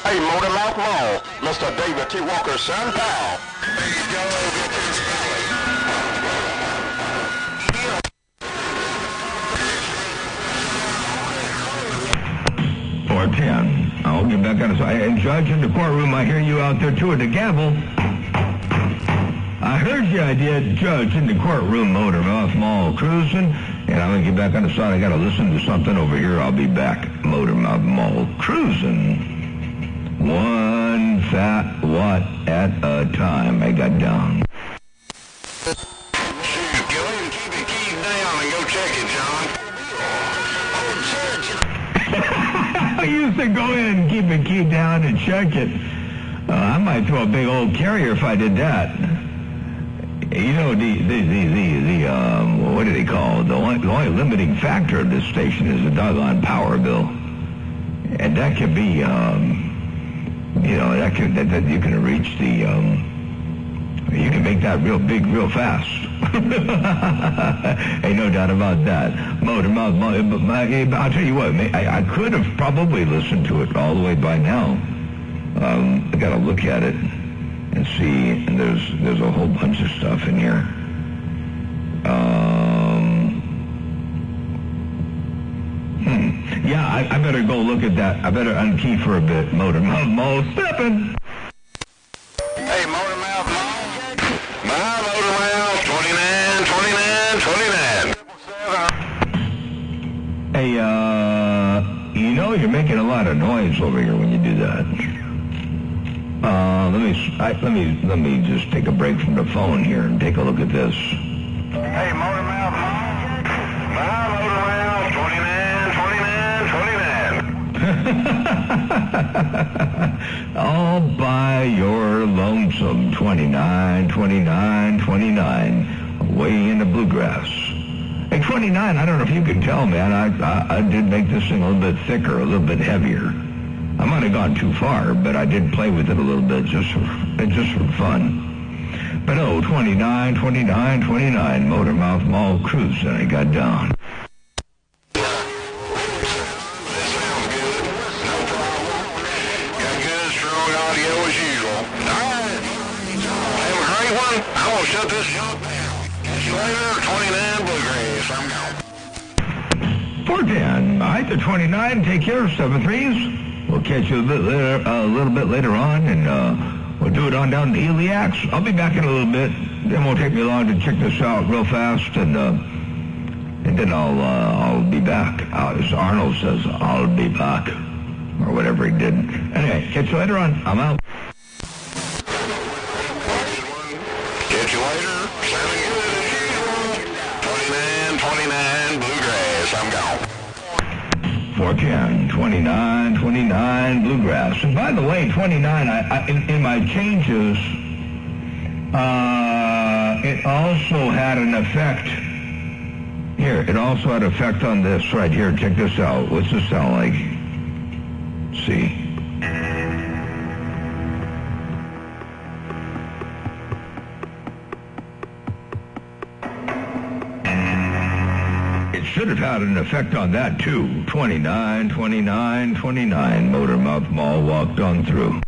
Hey, Motor Mouth Mall. Mr. David T. Walker's son, pal. There you go. Get this valley. 410. I'll get back on the side. And Judge in the courtroom, I hear you out there too at the gavel. I heard you, I did. Judge in the courtroom, Motor Mouth Mall cruising. And I'm going to get back on the side. I got to listen to something over here. I'll be back. Motor Mouth Mall cruising. One fat watt at a time. I got down. Shoot, go ahead and keep it keyed down and go check it, John. I used to go in and keep it keyed down and check it. I might throw a big old carrier if I did that. You know, what do they call it? The only limiting factor of this station is the doggone power bill. And that can be, that you can reach the, you can make that real big real fast. Ain't no doubt about that. Motor Mouth, I'll tell you what, I could have probably listened to it all the way by now. I got to look at it and see, and there's a whole bunch of stuff in here. Yeah, I better go look at that. I better unkey for a bit. Motor Mouth Mall stepping. Hey, Motor Mouth Mall. My Motor Mouth, 29. Hey, you're making a lot of noise over here when you do that. Let me just take a break from the phone here and take a look at this. Hey, Motor Mouth Mall. My Motor Mouth, 29. All by your lonesome, 29, way in the bluegrass. Hey, 29, I don't know if you can tell, man, I did make this thing a little bit thicker, a little bit heavier. I might have gone too far, but I did play with it a little bit just for fun. But 29, Motor Mouth Mall cruise, and I got down. Shut this job down. Catch you later, 29 Bluegrass. I'm gone. 410. All right, the 29. Take care, 7-3s. We'll catch you a little bit later on, and we'll do it on down to Iliacs. I'll be back in a little bit. It won't take me long to check this out real fast, and then I'll be back. As Arnold says, I'll be back, or whatever he did. Anyway, catch you later on. I'm out. later. Sounding good as usual. 29, Bluegrass. I'm gone. 410, 29, 29, Bluegrass. And by the way, 29, in my changes, it also had an effect. Here, it also had effect on this right here. Check this out. What's this sound like? See. It should have had an effect on that, too. 29, 29, 29. Motormouth Mall walked on through.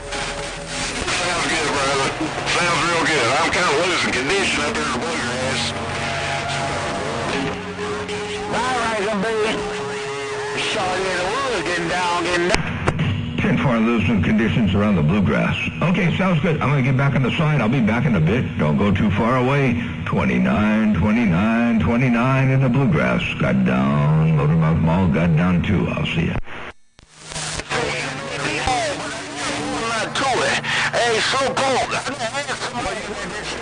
Sounds good, brother. Sounds real good. I'm kind of losing condition up here in the Bluegrass. All right, I'm being shot in the woods, getting down. 10-4 losing conditions around the Bluegrass. Okay, sounds good. I'm going to get back on the sign. I'll be back in a bit. Don't go too far away. 29, 29, 29 in the Bluegrass. Got down. Motormouth Mall got down, too. I'll see ya. Hey, Slowpoke.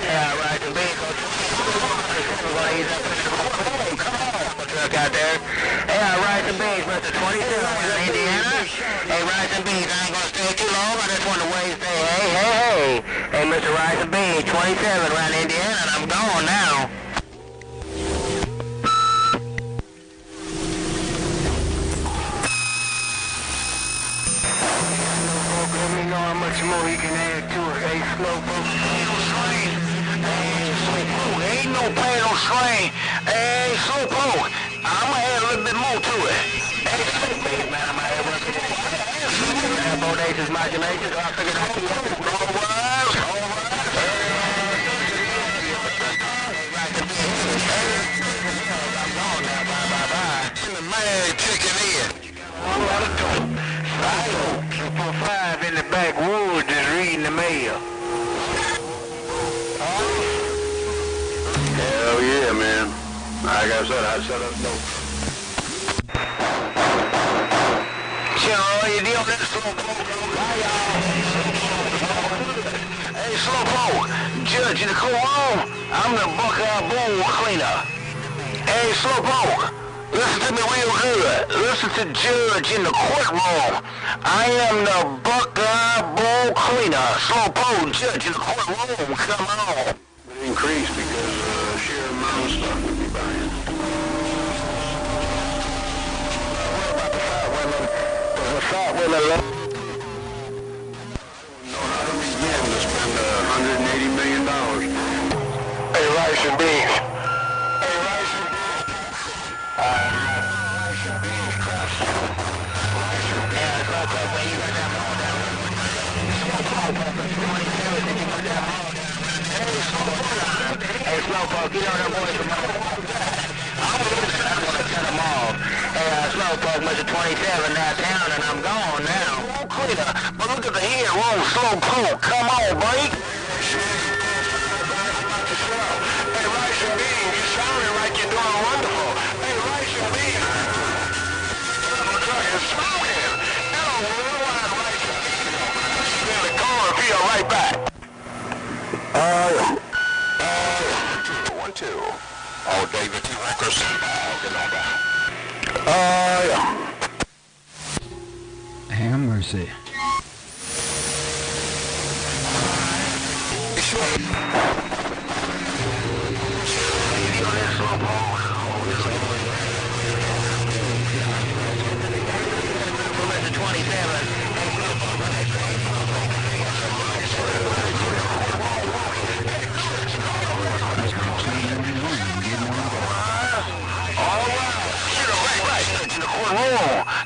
Yeah, right. Truck out there. Hey, Rice and Beans, Mr. 27, Indiana. Hey, Rice and Beans, I ain't gonna stay too long. I just want to wait and say, hey. Hey, Mr. Rice and Beans, 27, around Indiana, and I'm gone now. Let me know how much more he can add to it. Hey, Slowpoke. Ain't no pain on strain. Hey, Slowpoke. I'ma add a little bit more to it. Hey, Slowpoke, man, I'ma add a little bit more. Bodacious modulations. I figured out all I'm gone now. Bye. The man kicking in. 5 in the backwoods is reading the mail. Hell yeah, man. Like I said, I set up dope. Sure, you deal with Slowpoke. Hey, Slowpoke, Judge in the courtroom. I'm the Buckeye Bull cleaner. Hey, Slowpoke, listen to me real good. Listen to Judge in the courtroom. I am the Buckeye Bull cleaner. Slowpoke, Judge in the courtroom. Come on. It increased because sheer amount of stuff to be buying. Fat women love. Know how to begin to spend $180 million. Hey, Rice and Beans. Hey, Slowpoke, you know that boy from I'm gonna cut them off. Hey, Slowpoke, Mr. 27 downtown, and I'm gone now. Cleaner, but look at the head roll, Slowpoke. Come on, buddy. Hey, Rice and Beans, you sounding like you're doing wonderful. Hey, Rice and Beans. The truck is smoking. Hello, worldwide Rice and Beans. In the car, and be right back. 1, 2. Oh, David T. Records. Get on down. Have mercy.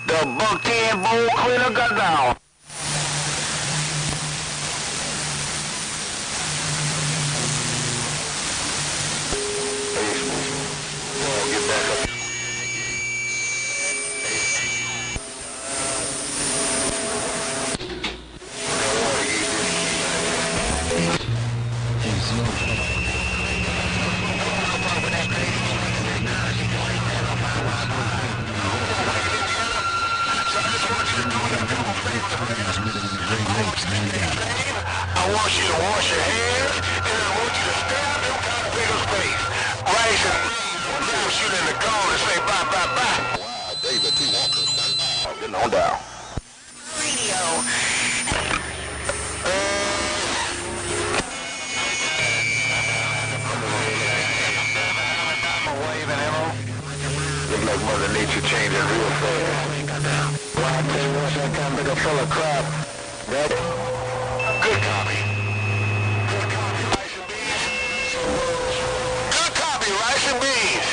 The Buck 10 Bull cleaner got down. Get back up. I want you to wash your hands and just stay out them kind of bigger space. Right, and now shoot in the car and say bye, bye, bye. Wow, David T. Walker. Getting on down. Radio. Looks like Mother Nature changing real fast. Well, I tell you what, that kind of nigga full of crap. That good copy. Good copy, rice and beans. Good copy, rice and beans.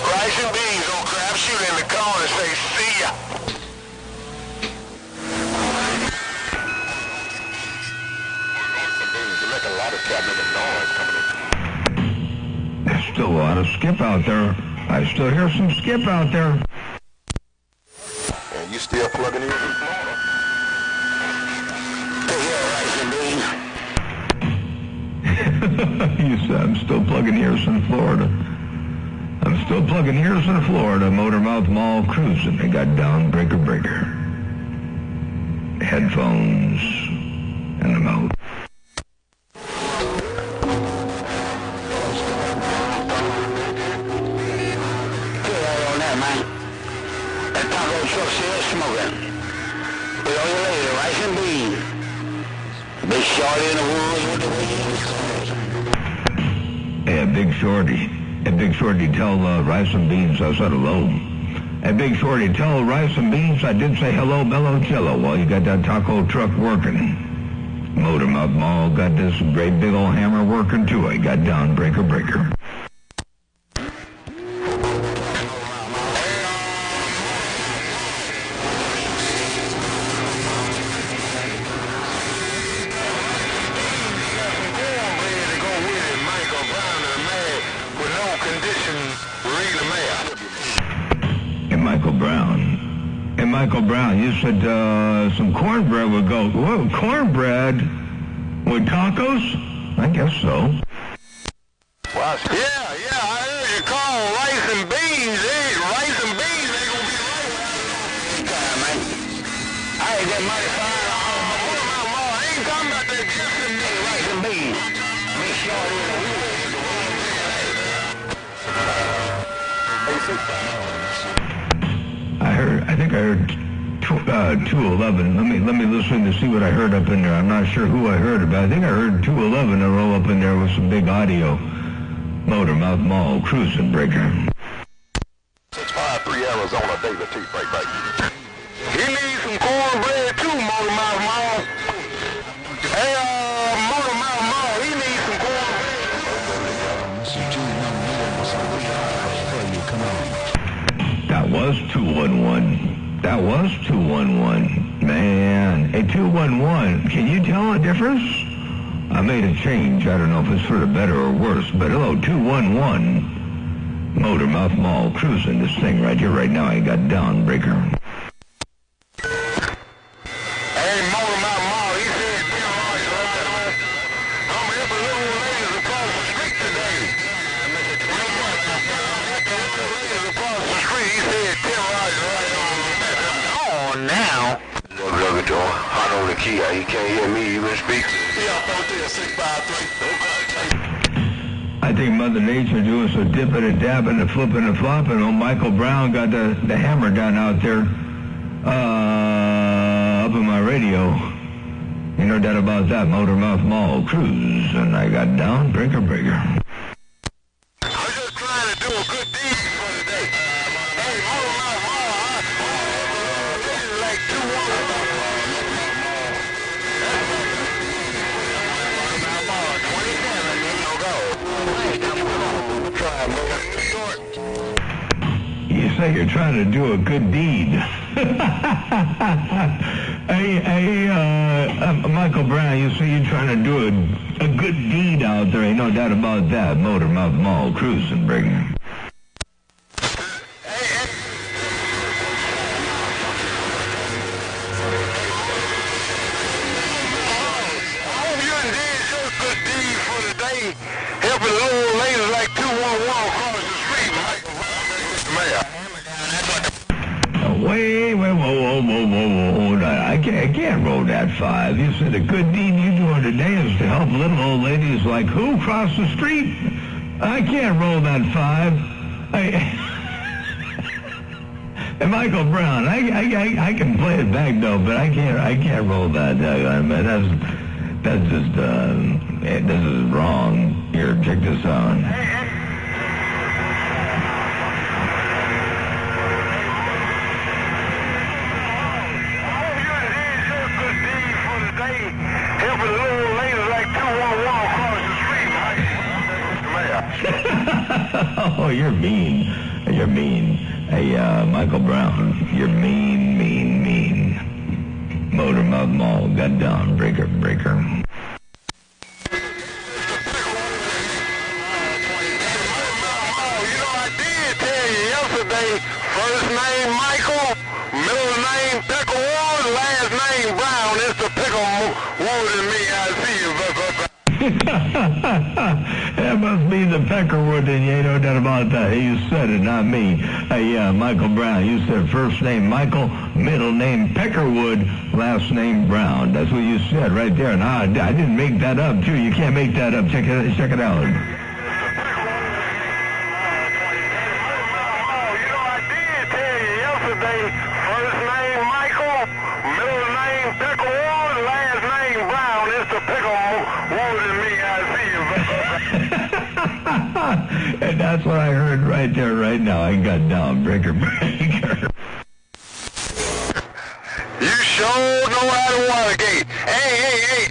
Rice and beans, old crap. Shoot in the car and say, see ya. You make a lot of cat making noise coming in. There's still a lot of skip out there. I still hear some skip out there. And you still plugging in from Florida? You said I'm still plugging ears in Florida. I'm still plugging ears in Florida. Motormouth Mall cruising. They got down breaker. Headphones in the mouth. Big Shorty in the woods with the Hey, Big Shorty, tell Rice and Beans I said hello. Hey, Big Shorty, tell Rice and Beans I did say hello, Bello Cello, while you got that taco truck working. Motormouth Mall got this great big old hammer working too. I got down breaker. Michael Brown, you said some cornbread would go. Whoa, cornbread with tacos? I guess so. Well, yeah, I heard you call rice and beans. Rice and beans ain't gonna be right. Man. I ain't that mighty fine. I ain't talking about that just and rice and beans. Make sure I think I heard 211. Let me listen to see what I heard up in there. I'm not sure who I heard about. I think I heard 211 to roll up in there with some big audio. Motormouth Mall cruising breaker. 653 Arizona, David T. Break. he needs some cornbread too, Motormouth Mall. Hey, Motormouth Mall, he needs some cornbread. That was 211. That was 211. Man. Hey, 211. Can you tell a difference? I made a change. I don't know if it's for the better or worse, but hello, 211. Motormouth Mall cruising this thing right here, right now. I got down breaker. Hey, Motormouth Mall, he said, I'm helping little ladies across the street today. Ladies across the street, he said, Tim Rogers right on now. Look at your hot on the key. He can't hear me. You can speak. Yeah, 653. I think Mother Nature doing some dipping and dabbing and flipping and flopping. Oh, Michael Brown got the hammer down out there up in my radio. You know that about that, Motormouth Mall cruise. And I got down breaker. I'm just trying to do a good deed for today. Hey, Motormouth Mall, this is like 2-1. You say you're trying to do a good deed. Hey, Michael Brown, you say you're trying to do a good deed out there. Ain't no doubt about that. Motormouth Mall cruising, bring. Helping little ladies like 211 across the street, Mike. Wait. I can't roll that 5. You said a good deed you doing today is to help little old ladies like who cross the street? I can't roll that 5. And Michael Brown, I can play it back though, but I can't roll that. That's just this is wrong. Here, check this out. Helping little ladies like 211 across the street. Oh, you're mean. You're mean. Hey, Michael Brown, you're mean. Motormouth Mall, got down, breaker. You know, I did tell you yesterday, first name Michael, middle name Peckerwood, last name Brown. It's the Peckerwood in me. I see you. That must be the Peckerwood, and you ain't no doubt about that. You said it, not me. Hey, Michael Brown, you said first name Michael, middle name Peckerwood, last name Brown. That's what you said right there. Now, I didn't make that up, too. You can't make that up. Check it out. You know, I did tell you yesterday, first name Michael, middle name Peckerwood, last name Brown. It's the Peckerwood in me. I see you. And that's what I heard right there, right now. I got down, breaker. You sure know how to Watergate. Hey,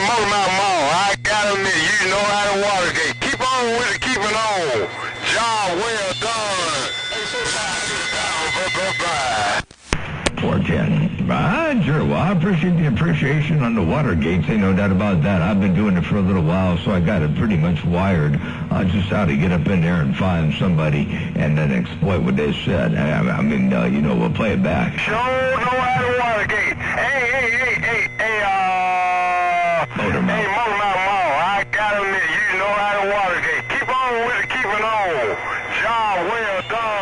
Motormouth Mall, I gotta admit, you know how to Watergate. Keep on with it, keep it on. Job well done. 410. Sure. Well, I appreciate the appreciation on the Watergates. Ain't no doubt about that. I've been doing it for a little while, so I got it pretty much wired. Just how to get up in there and find somebody and then exploit what they said. I mean, we'll play it back. Sure know how to Watergate. Motormouth. Hey, Motormouth Mall, I gotta admit, you know how to Watergate. Keep on with it, keep it on. Job well done.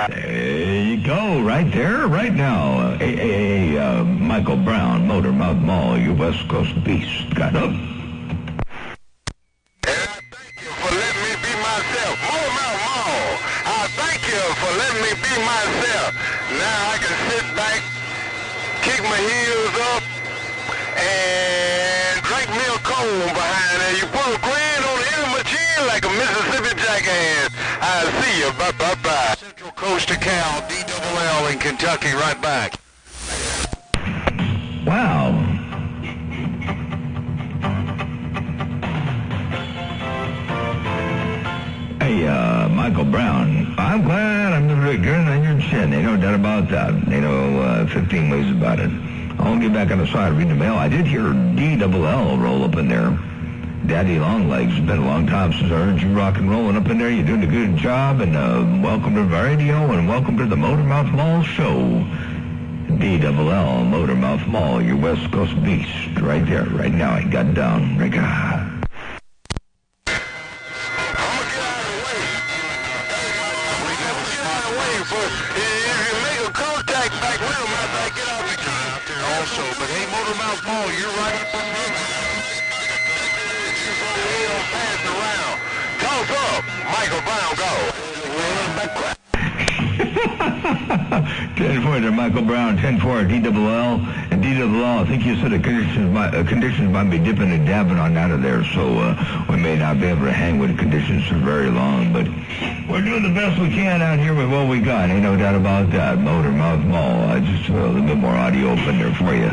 There you go, right there, right now. Michael Brown, Motormouth Mall, your West Coast beast. Got up. And I thank you for letting me be myself. Motormouth Mall, I thank you for letting me be myself. Now I can sit back, kick my heels up, and drink me a cold behind there. You put a grin on the end of my chin like a Mississippi jackass. I see you. Bye. Central Coast to Cal, DLL in Kentucky, right back. Wow. Hey, Michael Brown, I'm glad I'm the grin on your chin. Ain't no doubt about that. Ain't no 15 ways about it. I'll get back on the side reading the mail. I did hear DLL roll up in there. Daddy Longlegs, it's been a long time since I heard you rock and rolling up in there. You're doing a good job, and welcome to the radio, and welcome to the Motormouth Mall show. DLL, Motormouth Mall, your West Coast beast, right there, right now. I got down. I'm gonna get out of the way, but if you make a contact back with him, I might get out the key. Also, but hey, Motormouth Mall, you're right up on the pass around. Toss up, Michael Brown, go. 10-4 there, Michael Brown, 10-4 DLL. And DLL, I think you said the conditions might be dipping and dabbing on out of there, so we may not be able to hang with the conditions for very long, but we're doing the best we can out here with what we got. Ain't no doubt about that. Motormouth Mall. I just a little bit more audio up in there for you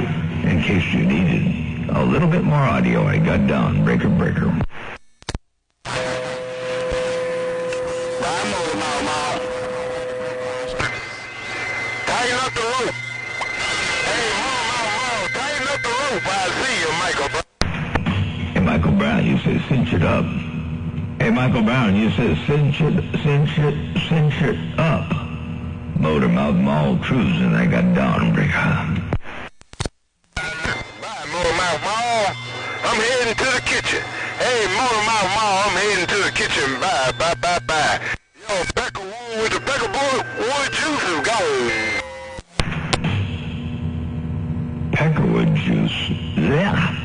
in case you needed a little bit more audio. I got down. Breaker. Tighten up the rope. Hey, tighten up the rope. I see you, Michael Brown. Hey, Michael Brown, you said cinch it up. Hey, Michael Brown, you said cinch it up. Motormouth Mall cruising. I got down. Breaker. Bye, Motormouth Mall. I'm heading to the kitchen. Hey, Motormouth Mall, I'm heading to the kitchen. Bye. Yo, juice. Blech.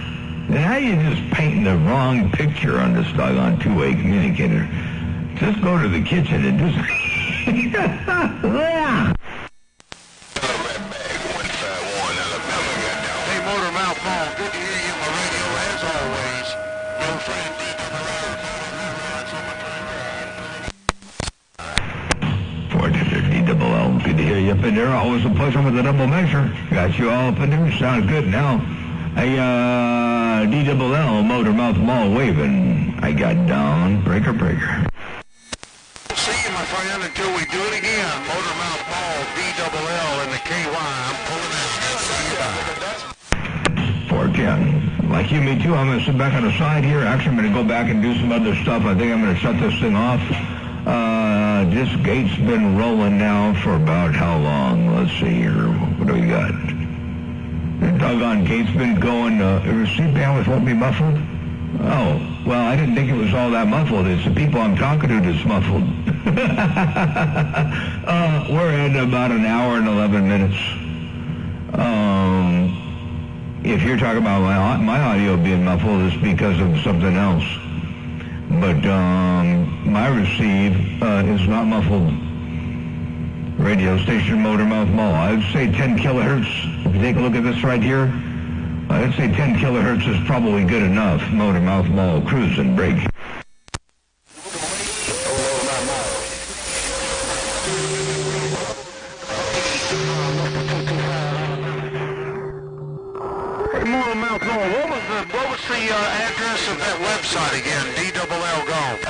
How you just painting the wrong picture on this doggone two-way communicator? Just go to the kitchen and just... Hey, Motor Mouth Mall, good to hear you on the radio as always. Your friend DLL, good to hear you up in there. Always a pleasure with the double measure. Got you all up in there. Sounds good now. Hey, DLL, Motor Mouth Mall waving. I got down, breaker. See you, my friend, until we do it again. Motor Mouth Mall, DLL, and the KY. I'm pulling out. See you. 410. Like you, me too. I'm going to sit back on the side here. Actually, I'm going to go back and do some other stuff. I think I'm going to shut this thing off. This gate's been rolling now for about how long? Let's see here. What do we got? The doggone gate's been going, receive bandwidth won't be muffled? Oh, well, I didn't think it was all that muffled. It's the people I'm talking to that's muffled. We're at about an hour and 11 minutes. If you're talking about my audio being muffled, it's because of something else. But my receive is not muffled. Radio station Motor Mouth Mall. I'd say 10 kilohertz. If you take a look at this right here, I'd say 10 kilohertz is probably good enough. Motor Mouth Mall, cruise and brake. Motor Mouth Mall, what was the address of that website again? DLL Golf.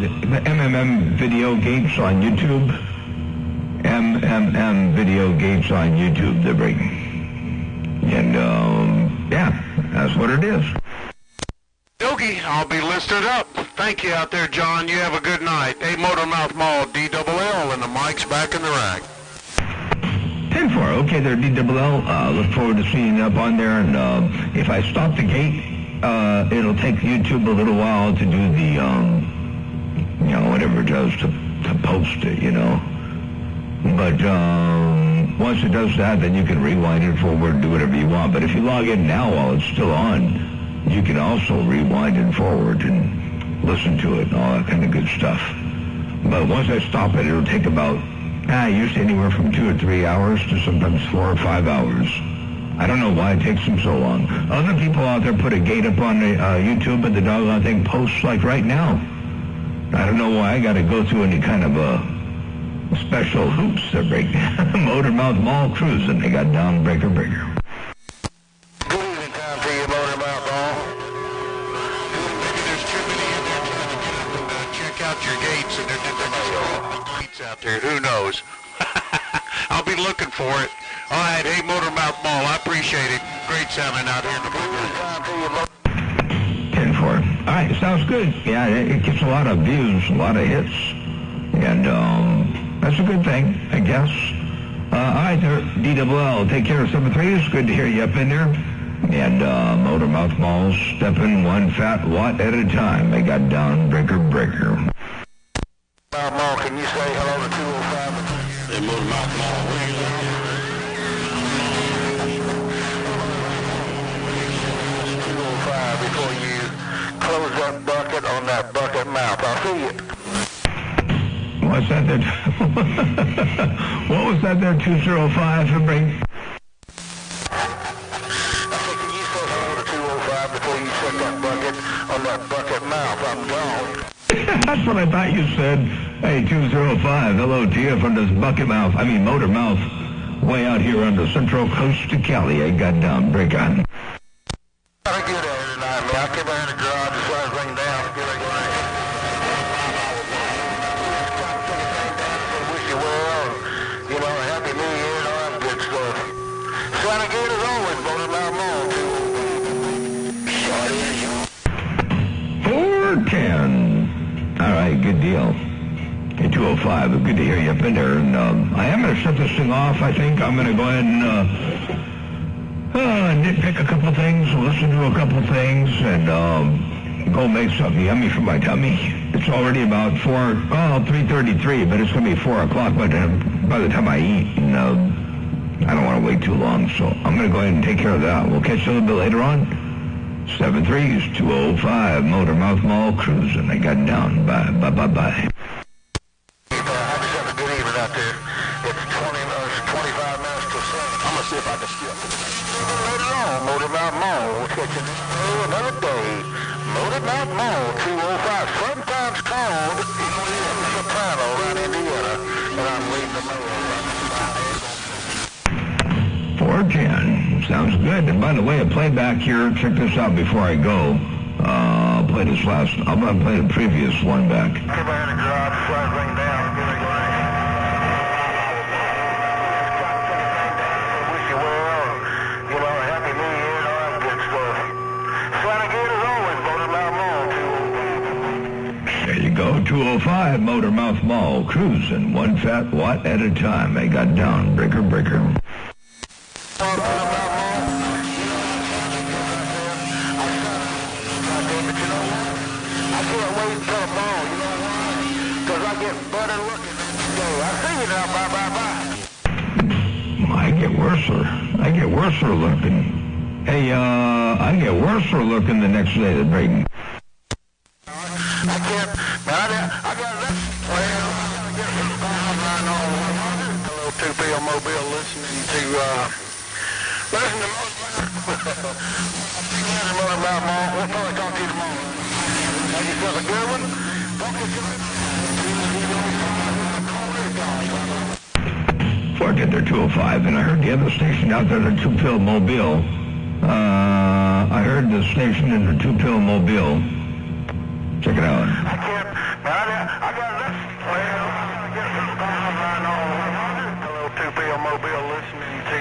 The MMM video gates on YouTube. MMM video gates on YouTube, they're breaking. And, yeah, that's what it is. Yogi, I'll be listed up. Thank you out there, John. You have a good night. Hey, Motor Mouth Mall, DLL, and the mic's back in the rack. 10-4, okay there, DLL. Look forward to seeing you up on there. And if I stop the gate, it'll take YouTube a little while to do the, whatever it does to post it, But once it does that, then you can rewind it forward and do whatever you want. But if you log in now while it's still on, you can also rewind it forward and listen to it and all that kind of good stuff. But once I stop it, it'll take about, usually anywhere from 2 or 3 hours to sometimes 4 or 5 hours. I don't know why it takes them so long. Other people out there put a gate up on the YouTube, but the doggone thing posts like right now. I don't know why I got to go through any kind of special hoops to break. Motor Mouth Mall cruising. They got down breaker. Good evening time to you, Motor Mouth Mall. Maybe there's too many in there to check out your gates, and there's gates out there. Who knows? I'll be looking for it. All right, hey, Motor Mouth Mall, I appreciate it. Great sounding out here in the morning. 10-4. All right, sounds good. Yeah, it gets a lot of views, a lot of hits, and that's a good thing, I guess. All right, there, DLL, take care of 7-3. It's good to hear you up in there. And Motor Mouth Mall stepping one fat watt at a time. They got down breaker. Mouth Mall, can you say hello to 205? Hey, Motor Mouth Mall, where you at? 205 before you close that bucket on that bucket mouth. I'll see you. What's that there? What was that there, 205 for break? Can you say hello to 205 before you set that bucket on that bucket mouth? I'm gone. That's what I thought you said. Hey, 205, hello to you from this Motor Mouth, way out here on the central coast of Cali. I got down break on. Got a good air tonight, man. I came out in the garage and started bringing down. Wish you well, a happy new year and all that good stuff. Sounding good as always, Motor Mouth Mall. 410. All right, good deal. Hey, 205, good to hear you up in there. And I am going to shut this thing off, I think. I'm going to go ahead and nitpick a couple things, listen to a couple things, and go make something yummy for my tummy. It's already about 3:33, but it's going to be 4 o'clock by the time I eat. And, I don't want to wait too long, so I'm going to go ahead and take care of that. We'll catch you a little bit later on. 73205, Motormouth Mall cruising. I got down. Bye. I just have a good evening out there. It's 25 minutes to 7. I'm going to see if I can skip. Later on, Motormouth Mall. We'll catch you another day. Motormouth Mall, 205. Sometimes called Soprano around Indiana. And I'm leaving the mail. 410. Sounds good. And by the way, a playback here. Check this out before I go. I'll play this last. I'm going to play the previous one back. Everybody in the garage, slide ring down. Give it a ring. Wish you well. You know, Happy New Year and all that good stuff. Santa good as always, Motormouth Mall. There you go. 205 Motormouth Mall cruising. One fat watt at a time. I got down. Breaker. I get worser looking. Hey, I get worser looking the next day than Braden. I can't, man, I got that. Well, I gotta get some online on a little 2PL Mobile listening to Motormouth Mall. We'll probably talk to you tomorrow. Have yourself a good one. Talk to you later. 205, and I heard the other station out there, the 2PL Mobile. I heard the station in the 2PL Mobile. Check it out. I can't, man, I got this. Well, I gotta get some online on a little 2PL Mobile listening to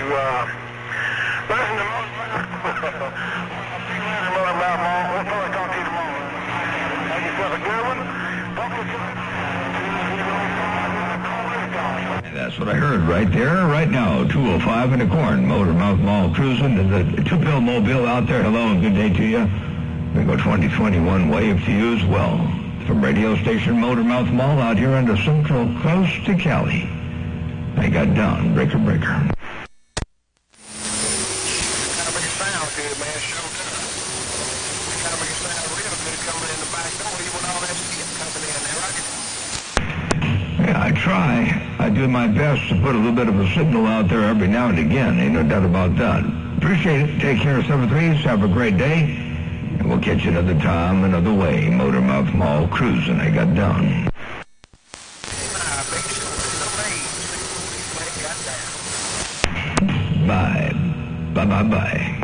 Motormouth Mall. We'll probably talk to you tomorrow. Have yourself a good one. Talk to you later. That's what I heard right there, right now. 205 in the corn. Motormouth Mall cruising. The 2PL Mobile out there. Hello and good day to you. We go 2021 wave to you as well. From radio station Motormouth Mall out here on the Central Coast to Cali. I got down. Breaker. Kind of big sound good, man. Show good. Kind of big sound real good coming in the back door. You want all that shit coming in there, right? Yeah, I try. I do my best to put a little bit of a signal out there every now and again. Ain't no doubt about that. Appreciate it. Take care, 7-3s. Have a great day. And we'll catch you another time, another way. Motormouth Mall cruising. I got down. Bye. Bye.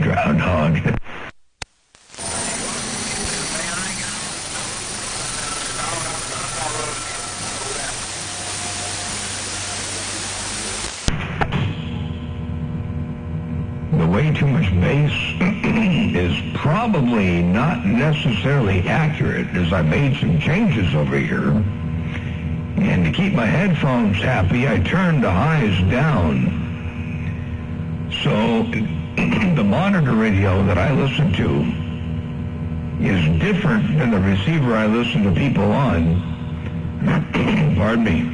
Groundhog. The way too much bass is probably not necessarily accurate, as I made some changes over here. And to keep my headphones happy, I turned the highs down. So the monitor radio that I listen to is different than the receiver I listen to people on. Pardon me.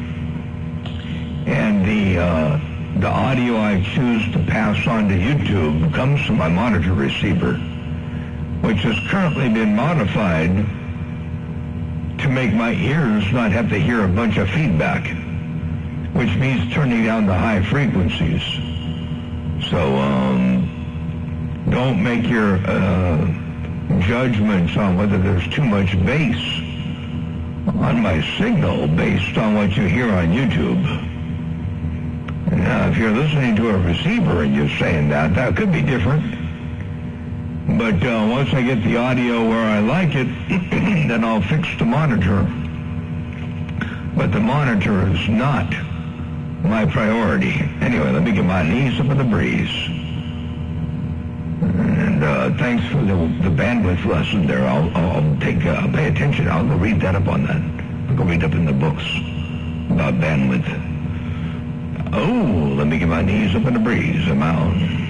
And the audio I choose to pass on to YouTube comes from my monitor receiver, which has currently been modified to make my ears not have to hear a bunch of feedback, which means turning down the high frequencies. So don't make your judgments on whether there's too much bass on my signal based on what you hear on YouTube. Now, if you're listening to a receiver and you're saying that could be different. But once I get the audio where I like it, then I'll fix the monitor. But the monitor is not my priority. Anyway, let me get my knees up in the breeze. And thanks for the bandwidth lesson there. I'll pay attention. I'll go read that up on that. I'll go read up in the books about bandwidth. Oh, let me get my knees up in the breeze. I'm out.